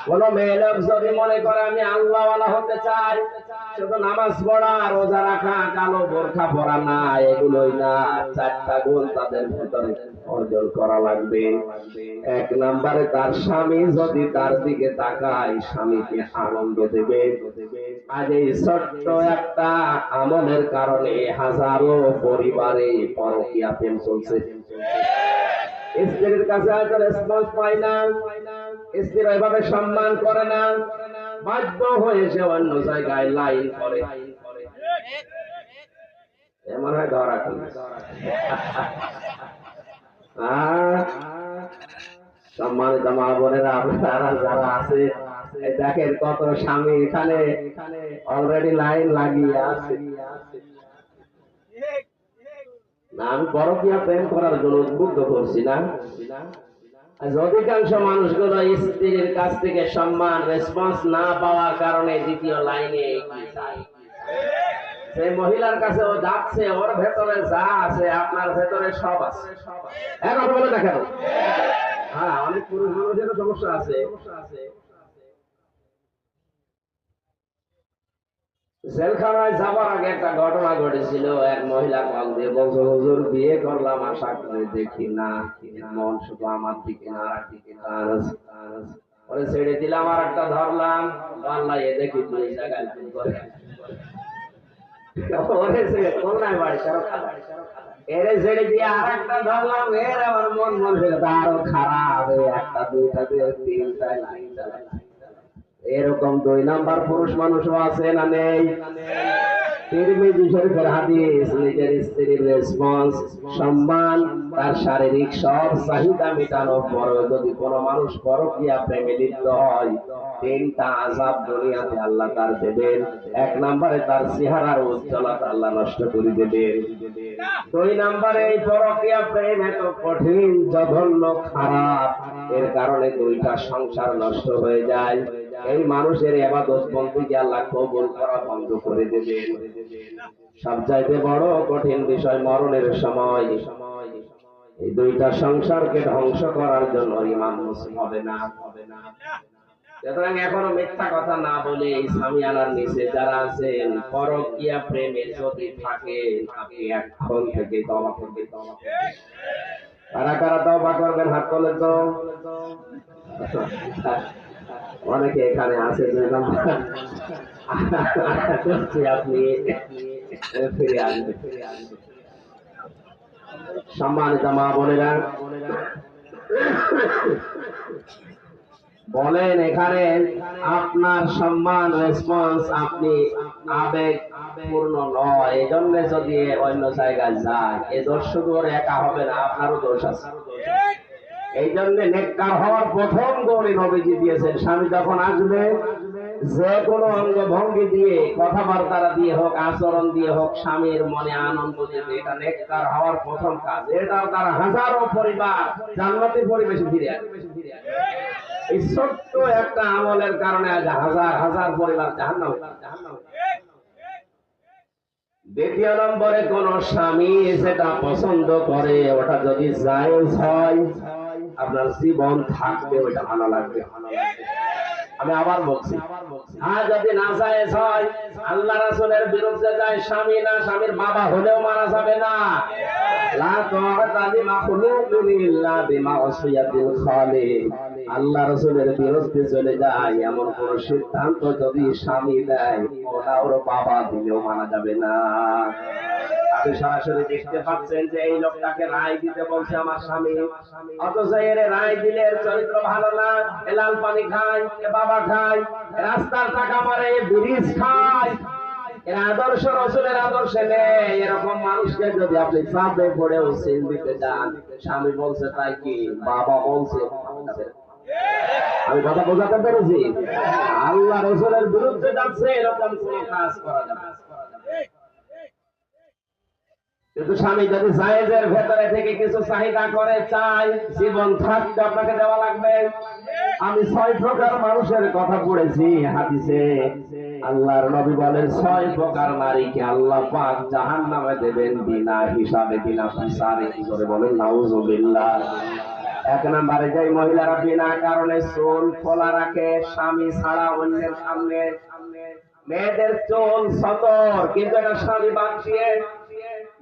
কোন মেয়ে লোক যদি মনে করে আমি আল্লাহওয়ালা হতে চাই, শুধু নামাজ পড়া, রোজা রাখা, কালো বোরখা পরা না, এগুলোই না, 4টা গুণ তাদের ভিতরে অর্জন করা লাগবে। 1 নম্বরে তার স্বামী যদি তার দিকে তাকায়, স্বামীকে আনন্দ দেবে। আজ এই ছোট্ট একটা আমলের কারণে হাজারো পরিবারে পরকীয়া প্রেম চলছে। স্ত্রীর কাছে হয়তো রেসপন্স পায় না, স্ত্রীর এভাবে সম্মান করে না, বাধ্য হয়ে সে অন্য জায়গায় লাইন করে। এমন হয় ধরা সম্মানিত মা বোনেরা, আপনারা যারা আছে দেখেন কত স্বামী এখানে অলরেডি লাইন লাগিয়ে আছে। না, আমি পরকীয়া প্রেম করার জন্য উদ্বুদ্ধ করছি না। অধিকাংশ মানুষগুলো স্ত্রীর কাছ থেকে সম্মান, রেসপন্স না পাওয়ার কারণে দ্বিতীয় লাইনে সেই মহিলার কাছে ও যাচ্ছে, ওর ভেতরে যা আছে আপনার ভেতরে সব আছে। এখন বলে না কেন? হ্যাঁ, অনেক পুরুষ মানুষেরও সমস্যা আছে। জেলখানায় যাবার আগে একটা ঘটনা ঘটেছিল। এক মহিলা কল দিয়ে বলছে, হুজুর বিয়ে করলাম, আশা করে দেখি না মন শুধু আমার দিকে না, আর দিকে ওরে ছেড়ে দিলাম, আর একটা ধরলাম, আল্লাহ এ দেখি 2 জায়গায় করে এরে ছেড়ে দিয়ে আর একটা ধরলাম, এর আমার মন আরো খারাপ, একটা 2টা 3টা লাইন চালাই। এরকম 2 নাম্বার পুরুষ মানুষও আছে না নেই? তিরমিজি শরীফের হাদিস, নিজের স্ত্রীর রেসপন্স, সম্মান, তার শারীরিক সব চাহিদা মেটানোর পরেও যদি কোনো মানুষ পরকীয়া প্রেমে লিপ্ত হয়, 3টা আযাব দুনিয়াতে আল্লাহ তার দেবেন। 1 নম্বরে তার চেহারার উজ্জ্বলতা আল্লাহ নষ্ট করে দেবেন। 2 নম্বরে এই পরকীয়া প্রেম এত কঠিন, জঘন্য, খারাপ, এর কারণে 2টা সংসার নষ্ট হয়ে যায়। এই মানুষের ইবাদত বন্দেগী আল্লাহ কবুল করা বন্ধ করে দেবেন। সবচাইতে বড় কঠিন বিষয় মরণের সময় এই 2টা সংসারকে ধ্বংস করার জন্য ইমান মুসলিম হবে না। সুতরাং এখনো মিথ্যা কথা না বলে এই সামিয়ানার নিচে যারা আছেন, পরকীয়া প্রেমে যদি থাকে, আপনি এখন থেকে তওবা করবেন। কারা কারা তওবা করবেন হাত তোলেন তো। অনেকে এখানে আছে 2 নম্বর, আপনি ফিরে আসবেন। সম্মানিত মা বোনেরা, বলেন এখানে আপনার সম্মান, রেসপন্স, আপনি আবেগ পূর্ণ নয়, এই জন্য যদি অন্য জায়গায় যায়, এ দোষ শুধু ওর একা হবে না, আপনারও দোষ আছে। এই জন্য নেককার হওয়ার প্রথম গৌরী নবীজি দিয়েছেন, স্বামী যখন আসবে যে কোনো অঙ্গ ভঙ্গি দিয়ে, কথাবার্তা দিয়ে হোক, আচরণ দিয়ে হোক, স্বামীর মনে আনন্দ দেবে, এটা নেককার হওয়ার প্রথম কাজ। এটাও তার হাজারো পরিবার জান্নাতি পরিবেশে ফিরে আসবে। এই ছোট্ট একটা আমলের কারণে আজ হাজার হাজার পরিবার জাহান্নামে। দ্বিতীয় নম্বরে, কোন স্বামী যেটা পছন্দ করে ওটা যদি জায়েজ হয়, আপনার জীবন থাকবে, ওইটা ভালো লাগবে। আমি আবার বলছি, আর যদি না জায়েজ হয়, আল্লাহ রাসূলের বিরুদ্ধে যায়, স্বামী না স্বামীর বাবা হলেও মারা যাবে না। আল্লাহ রাসূলের বিরুদ্ধে চলে যায় এমন কোন সিদ্ধান্ত যদি স্বামী দেয়, ওর বাবা দিলেও মানা যাবে না। আপনি সরাসরি দেখতে পাচ্ছেন যে এই লোকটাকে রায় দিতে বলছে আমার স্বামী, অথচ এর রায় দিলে চরিত্র ভালো না, লাল পানি খায়, বাবা খায়, রাস্তার টাকা মারে, ব্রিজ খায়, এর আদর্শ রসুলের আদর্শে নেই। এরকম মানুষকে যদি আপনি চাপে পড়ে উচিত দিতে যান, স্বামী বলছে তাই কি, বাবা বলছে, আমি কথা বোঝাতে পেরেছি? আল্লাহ রসুলের বিরুদ্ধে যাচ্ছে, এরকম কোন কাজ করা যাবে। কিন্তু স্বামী যদি জায়েজের ভেতরে থেকে কিছু চাহিদা করে, চাই জীবন থাকতে আপনাকে দেওয়া লাগবে। আমি 6 প্রকার মানুষের কথা পড়েছি হাদিসে। আল্লাহর নবী বলেন 6 প্রকার নারীকে আল্লাহ পাক জাহান্নামে দেবেন বিনা হিসাবে, বিনা বিচারে। কি করে বলেন নাউজুবিল্লাহ। 1 নম্বরে, যে মহিলারা বিনা কারণে চুল খোলা রাখে স্বামী ছাড়া অন্যের সামনে। মেয়েদের চুল সতর, কিন্তু এটা স্বামী বাদ দিয়ে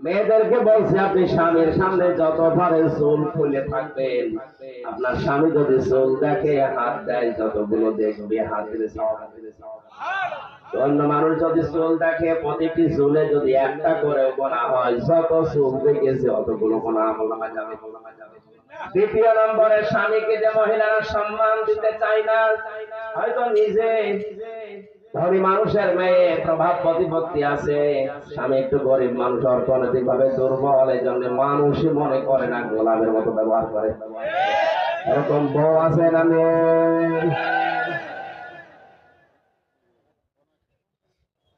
মেয়েদেরকে বলছে আপনি স্বামীর সামনে যত পারেন চুল খুলে থাকবেন। আপনার স্বামী যদি চুল দেখে, হাত দেয়, যতগুলো দেখবে হাত দিলে অন্য মানুষ যদি চুল দেখে, প্রতিটি চুলে যদি একটা করে গোনা হয়, যত চুল দেখেছে অতগুলো গোনা আমল যাবে। দ্বিতীয় নম্বরে, স্বামীকে যে মহিলারা সম্মান দিতে চায় না, হয়তো নিজে ধনী মানুষের মেয়ে, প্রভাব প্রতিপত্তি আছে, স্বামী একটু গরিব মানুষ, অর্থনৈতিক ভাবে দুর্বল, এই জন্য মানুষই মনে করে না, গোলামের মতো ব্যবহার করে। এরকম বউ আছে না?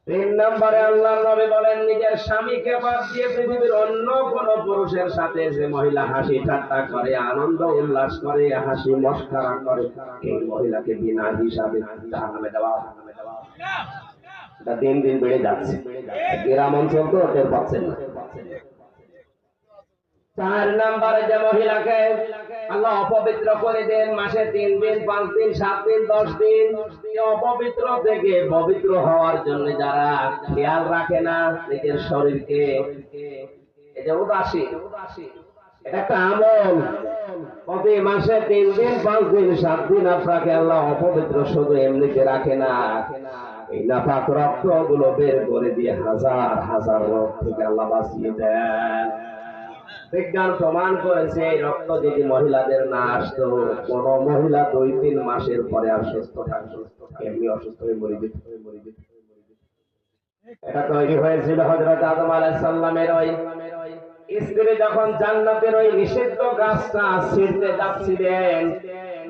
3 নম্বরে, আল্লাহর নবী বলেন নিজের স্বামীকে বাদ দিয়ে পৃথিবীর অন্য কোন পুরুষের সাথে যে মহিলা হাসি ঠাট্টা করে, আনন্দ উল্লাস করে, হাসি মস্করা করে, এই মহিলাকে বিনা হিসাবে জাহান্নামে দেওয়া। এটা দিন দিন বেড়ে যাচ্ছে, গ্রাম অঞ্চল তো টের পাচ্ছেন না। 4 নম্বরে, যে মহিলাকে আল্লাহ অপবিত্র করে দেন মাসে 3 দিন, 5 দিন, 7 দিন, 10 দিন, অপবিত্র থেকে পবিত্র হওয়ার জন্য যারা খেয়াল রাখে না নিজের শরীরকে, এই যে উদাসী, এটা একটা আমল। প্রতি মাসে 3 দিন, 5 দিন, 7 দিন আপনাকে আল্লাহ অপবিত্র শুধু এমনিতে রাখে না, এই নাপাক রক্ত গুলো বের করে দিয়ে হাজার হাজার রোগ থেকে আল্লাহ বাঁচিয়ে দেন। বিজ্ঞান প্রমাণ করেছে এই রক্ত যদি মহিলাদের না আসতো, কোন মহিলা 2-3 মাসের পরে আর সুস্থ থাকতো, এমনি অসুস্থ হয়ে মরে যেত। এটা তৈরি হয়েছিল হযরত আদম আলাইহিস সালামের ওই স্ত্রী যখন জান্নাতের ওই নিষিদ্ধ গাছটা ছিঁড়তে যাচ্ছিলেন,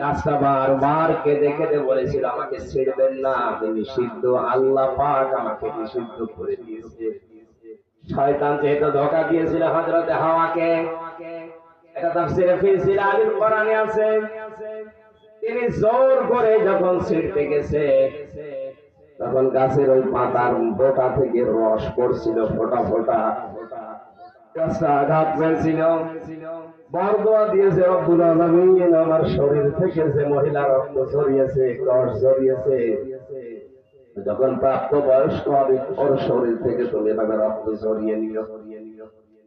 গাছটা বারবার কেঁদে কেঁদে বলেছিল আমাকে ছিঁড়বেন না, আমি নিষিদ্ধ, আল্লাহ পাক আমাকে নিষিদ্ধ করে দিয়েছে। শয়তান যেহেতু ধোঁকা দিয়েছিল হযরতে হাওয়াকে, এটা তাফসীরে ফি জিলালিল কোরআনে আছে, তিনি জোর করে যখন ছিঁড়তে গেছে, তখন গাছের ওই পাতার বোটা থেকে রস পড়ছিল ফোঁটা ফোঁটা, গাছটা আঘাত পেয়েছিল। বরদোয়া দিয়েছে রব্বুল আলামিন, আমার শরীর থেকে যে মহিলা রক্ত ঝরিয়েছে, রস ঝরিয়েছে, যখন প্রাপ্ত বয়স্ক হবে ওর শরীর থেকে তুমি এভাবে রক্ত ঝরিয়ে নিও।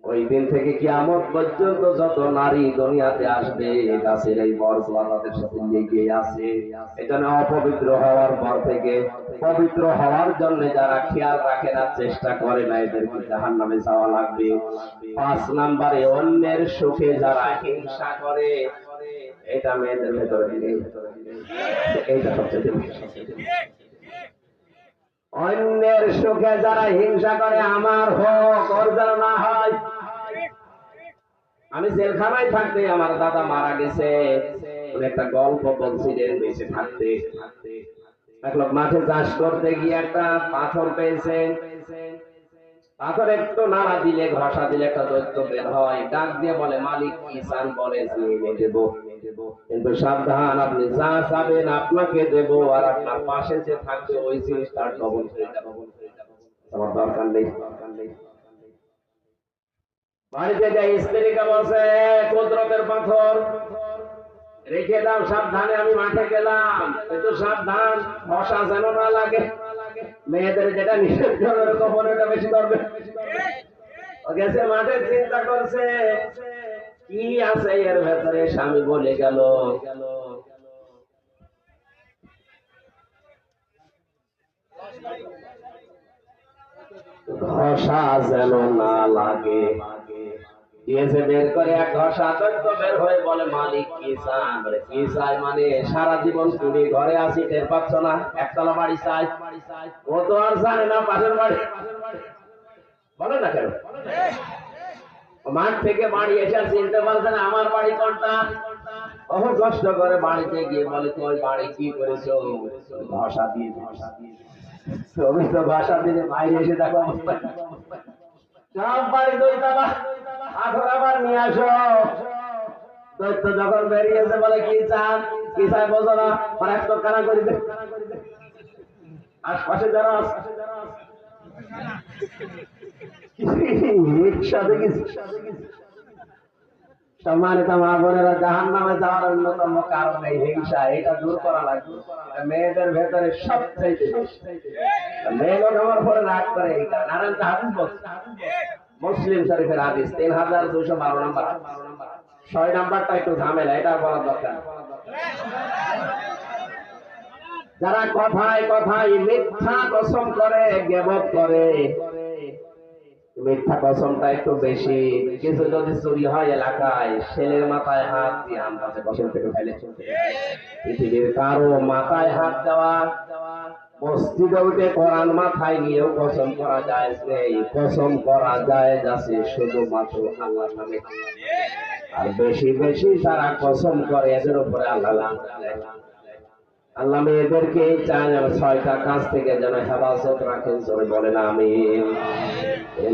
ওই দিন থেকে কিয়ামত পর্যন্ত যত নারী দুনিয়াতে আসবে, গাছের এই বরদোয়া তাদের সাথে লেগে আছে। এজন্য অপবিত্র হওয়ার পর থেকে পবিত্র হওয়ার জন্য যারা খেয়াল রাখে না, চেষ্টা করে না, এদেরকে জাহান্নামে যাওয়া লাগবে। 5 নম্বরে, অন্যের সুখে যারা হিংসা করে, এটা মেয়েদের ভেতরে নেই, এইটা সবচেয়ে অন্যের সুখে যারা হিংসা করে, আমার হোক, ওর যেন না হয়, আমি জেলখানায় থাকতে আমার দাদা মারা গেছে। উনি একটা গল্প বলছিলেন বেঁচে থাকতে। এক লোক মাঠে চাষ করতে গিয়ে একটা পাথর পেয়েছে। পাথর একটু নাড়া দিলে, ঘষা দিলে একটা দৈত্য বের হয়। ডাক দিয়ে বলে, মালিক কি চান বলে, এনে দেবো। কিন্তু সাবধান, আপনি যা চাবেন আপনাকে দেব, আর আপনার পাশে যে থাকবে ওই জিনিস তার ডবল হয়ে যাবে। আমার দরকার নেই। বাড়িতে যাই স্ত্রীকে বলছে, কুদরতের পাথর রেখে দাও, সাবধানে আমি মাঠে গেলাম, কিন্তু সাবধান বসা যেন না লাগে। মেয়েদের যেটা নিষেধ করবে ওরকম ওটা বেশি করবে। গেছে মাঠে, চিন্তা করছে কি আছে এর ভেতরে। স্বামী বলে গেল, ঘষা যেন না লাগে। দিয়েছে বের করে এক ঘষা, দৈত্য বের হয়ে বলে, মালিক কি চান? কি চাই মানে, সারা জীবন তুমি ঘরে আসি টের পাচ্ছ না, একতলা বাড়ি চাই। ও তো আর জানে না পাশের বাড়ি। বলে না কেন? মাঠ থেকে বাড়ি এসে চিনতে পারছে না আমার বাড়ি কোনটা। বহু কষ্ট করে বাড়িতে গিয়ে বলে, তুই বাড়ি কি করেছো? ঘষা দিয়ে। তুমি তো ঘষা দিলে বাইরে এসে দেখো সব বাড়ি দুইতলা, পাথর আবার নিয়ে আসো। দৈত্য যখন বেরিয়েছে বলে, কি চান? কি চাই বোঝো না, আর এক তো কানা করিতে। আশপাশে যারা সম্মানিত মা বোনেরা, জাহান্নামে যাওয়ার অন্যতম কারণ এই হিংসা। এটা দূর করা লাগবে। মেয়েদের ভেতরে সবচেয়ে বেশি মেয়েরা আমার পরে রাগ করে এই কারণে। আর একটা হাদিস বলছে, মুসলিম শরীফের হাদিস 3212 নম্বর। 6 নাম্বারটা একটু ঝামেলা, এটা বলার দরকার। যারা কথায় কথায় মিথ্যা কসম করে, গীবত করে, মিথ্যা কসমটা একটু বেশি। কিছু যদি চুরি হয় এলাকায়, ছেলের মাথায় হাত দিয়ে আন্দাজে কসম থেকে ফেলে। পৃথিবীর কারো মাথায় হাত দেওয়া, মসজিদে উঠে কোরআন মাথায় নিয়েও কসম করা যায়। এই কসম করা যায় যাচ্ছে শুধুমাত্র আল্লাহর নামে। আর বেশি বেশি যারা কসম করে এদের উপরে আল্লাহ আল্লাহ মেয়েদেরকে চায় 6টা কাজ থেকে যেন হেফাজত রাখেন। জোরে বলেন আমিন।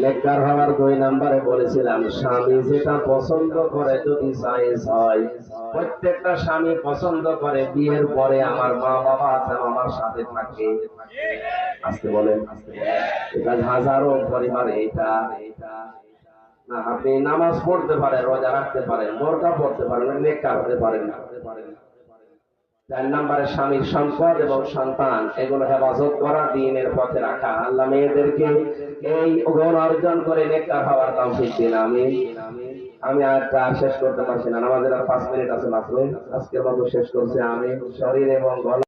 নেককার হওয়ার 2 নম্বরে বলেছিলাম, স্বামী যেটা পছন্দ করে যদি জায়েজ হয়। প্রত্যেকটা স্বামী পছন্দ করে বিয়ের পরে আমার মা বাবা যেন আমার সাথে থাকে। আজকে বলেন, এটা হাজারো পরিবারে এটা না। আপনি নামাজ পড়তে পারেন, রোজা রাখতে পারেন, বোরকা পড়তে পারেন, নেককার হতে পারেন না। 4 নম্বরে স্বামীর সম্পদ এবং সন্তান, এগুলো হেফাজত করা, দ্বীনের পথে রাখা। আল্লাহ মেয়েদেরকে এই গুণ অর্জন করে নেককার হওয়ার তৌফিক দিন। আমি আর শেষ করতে পারছি না, আমাদের আর 5 মিনিট আছে মাত্র। আজকের মতো শেষ করছি আমি। শরীর এবং গলা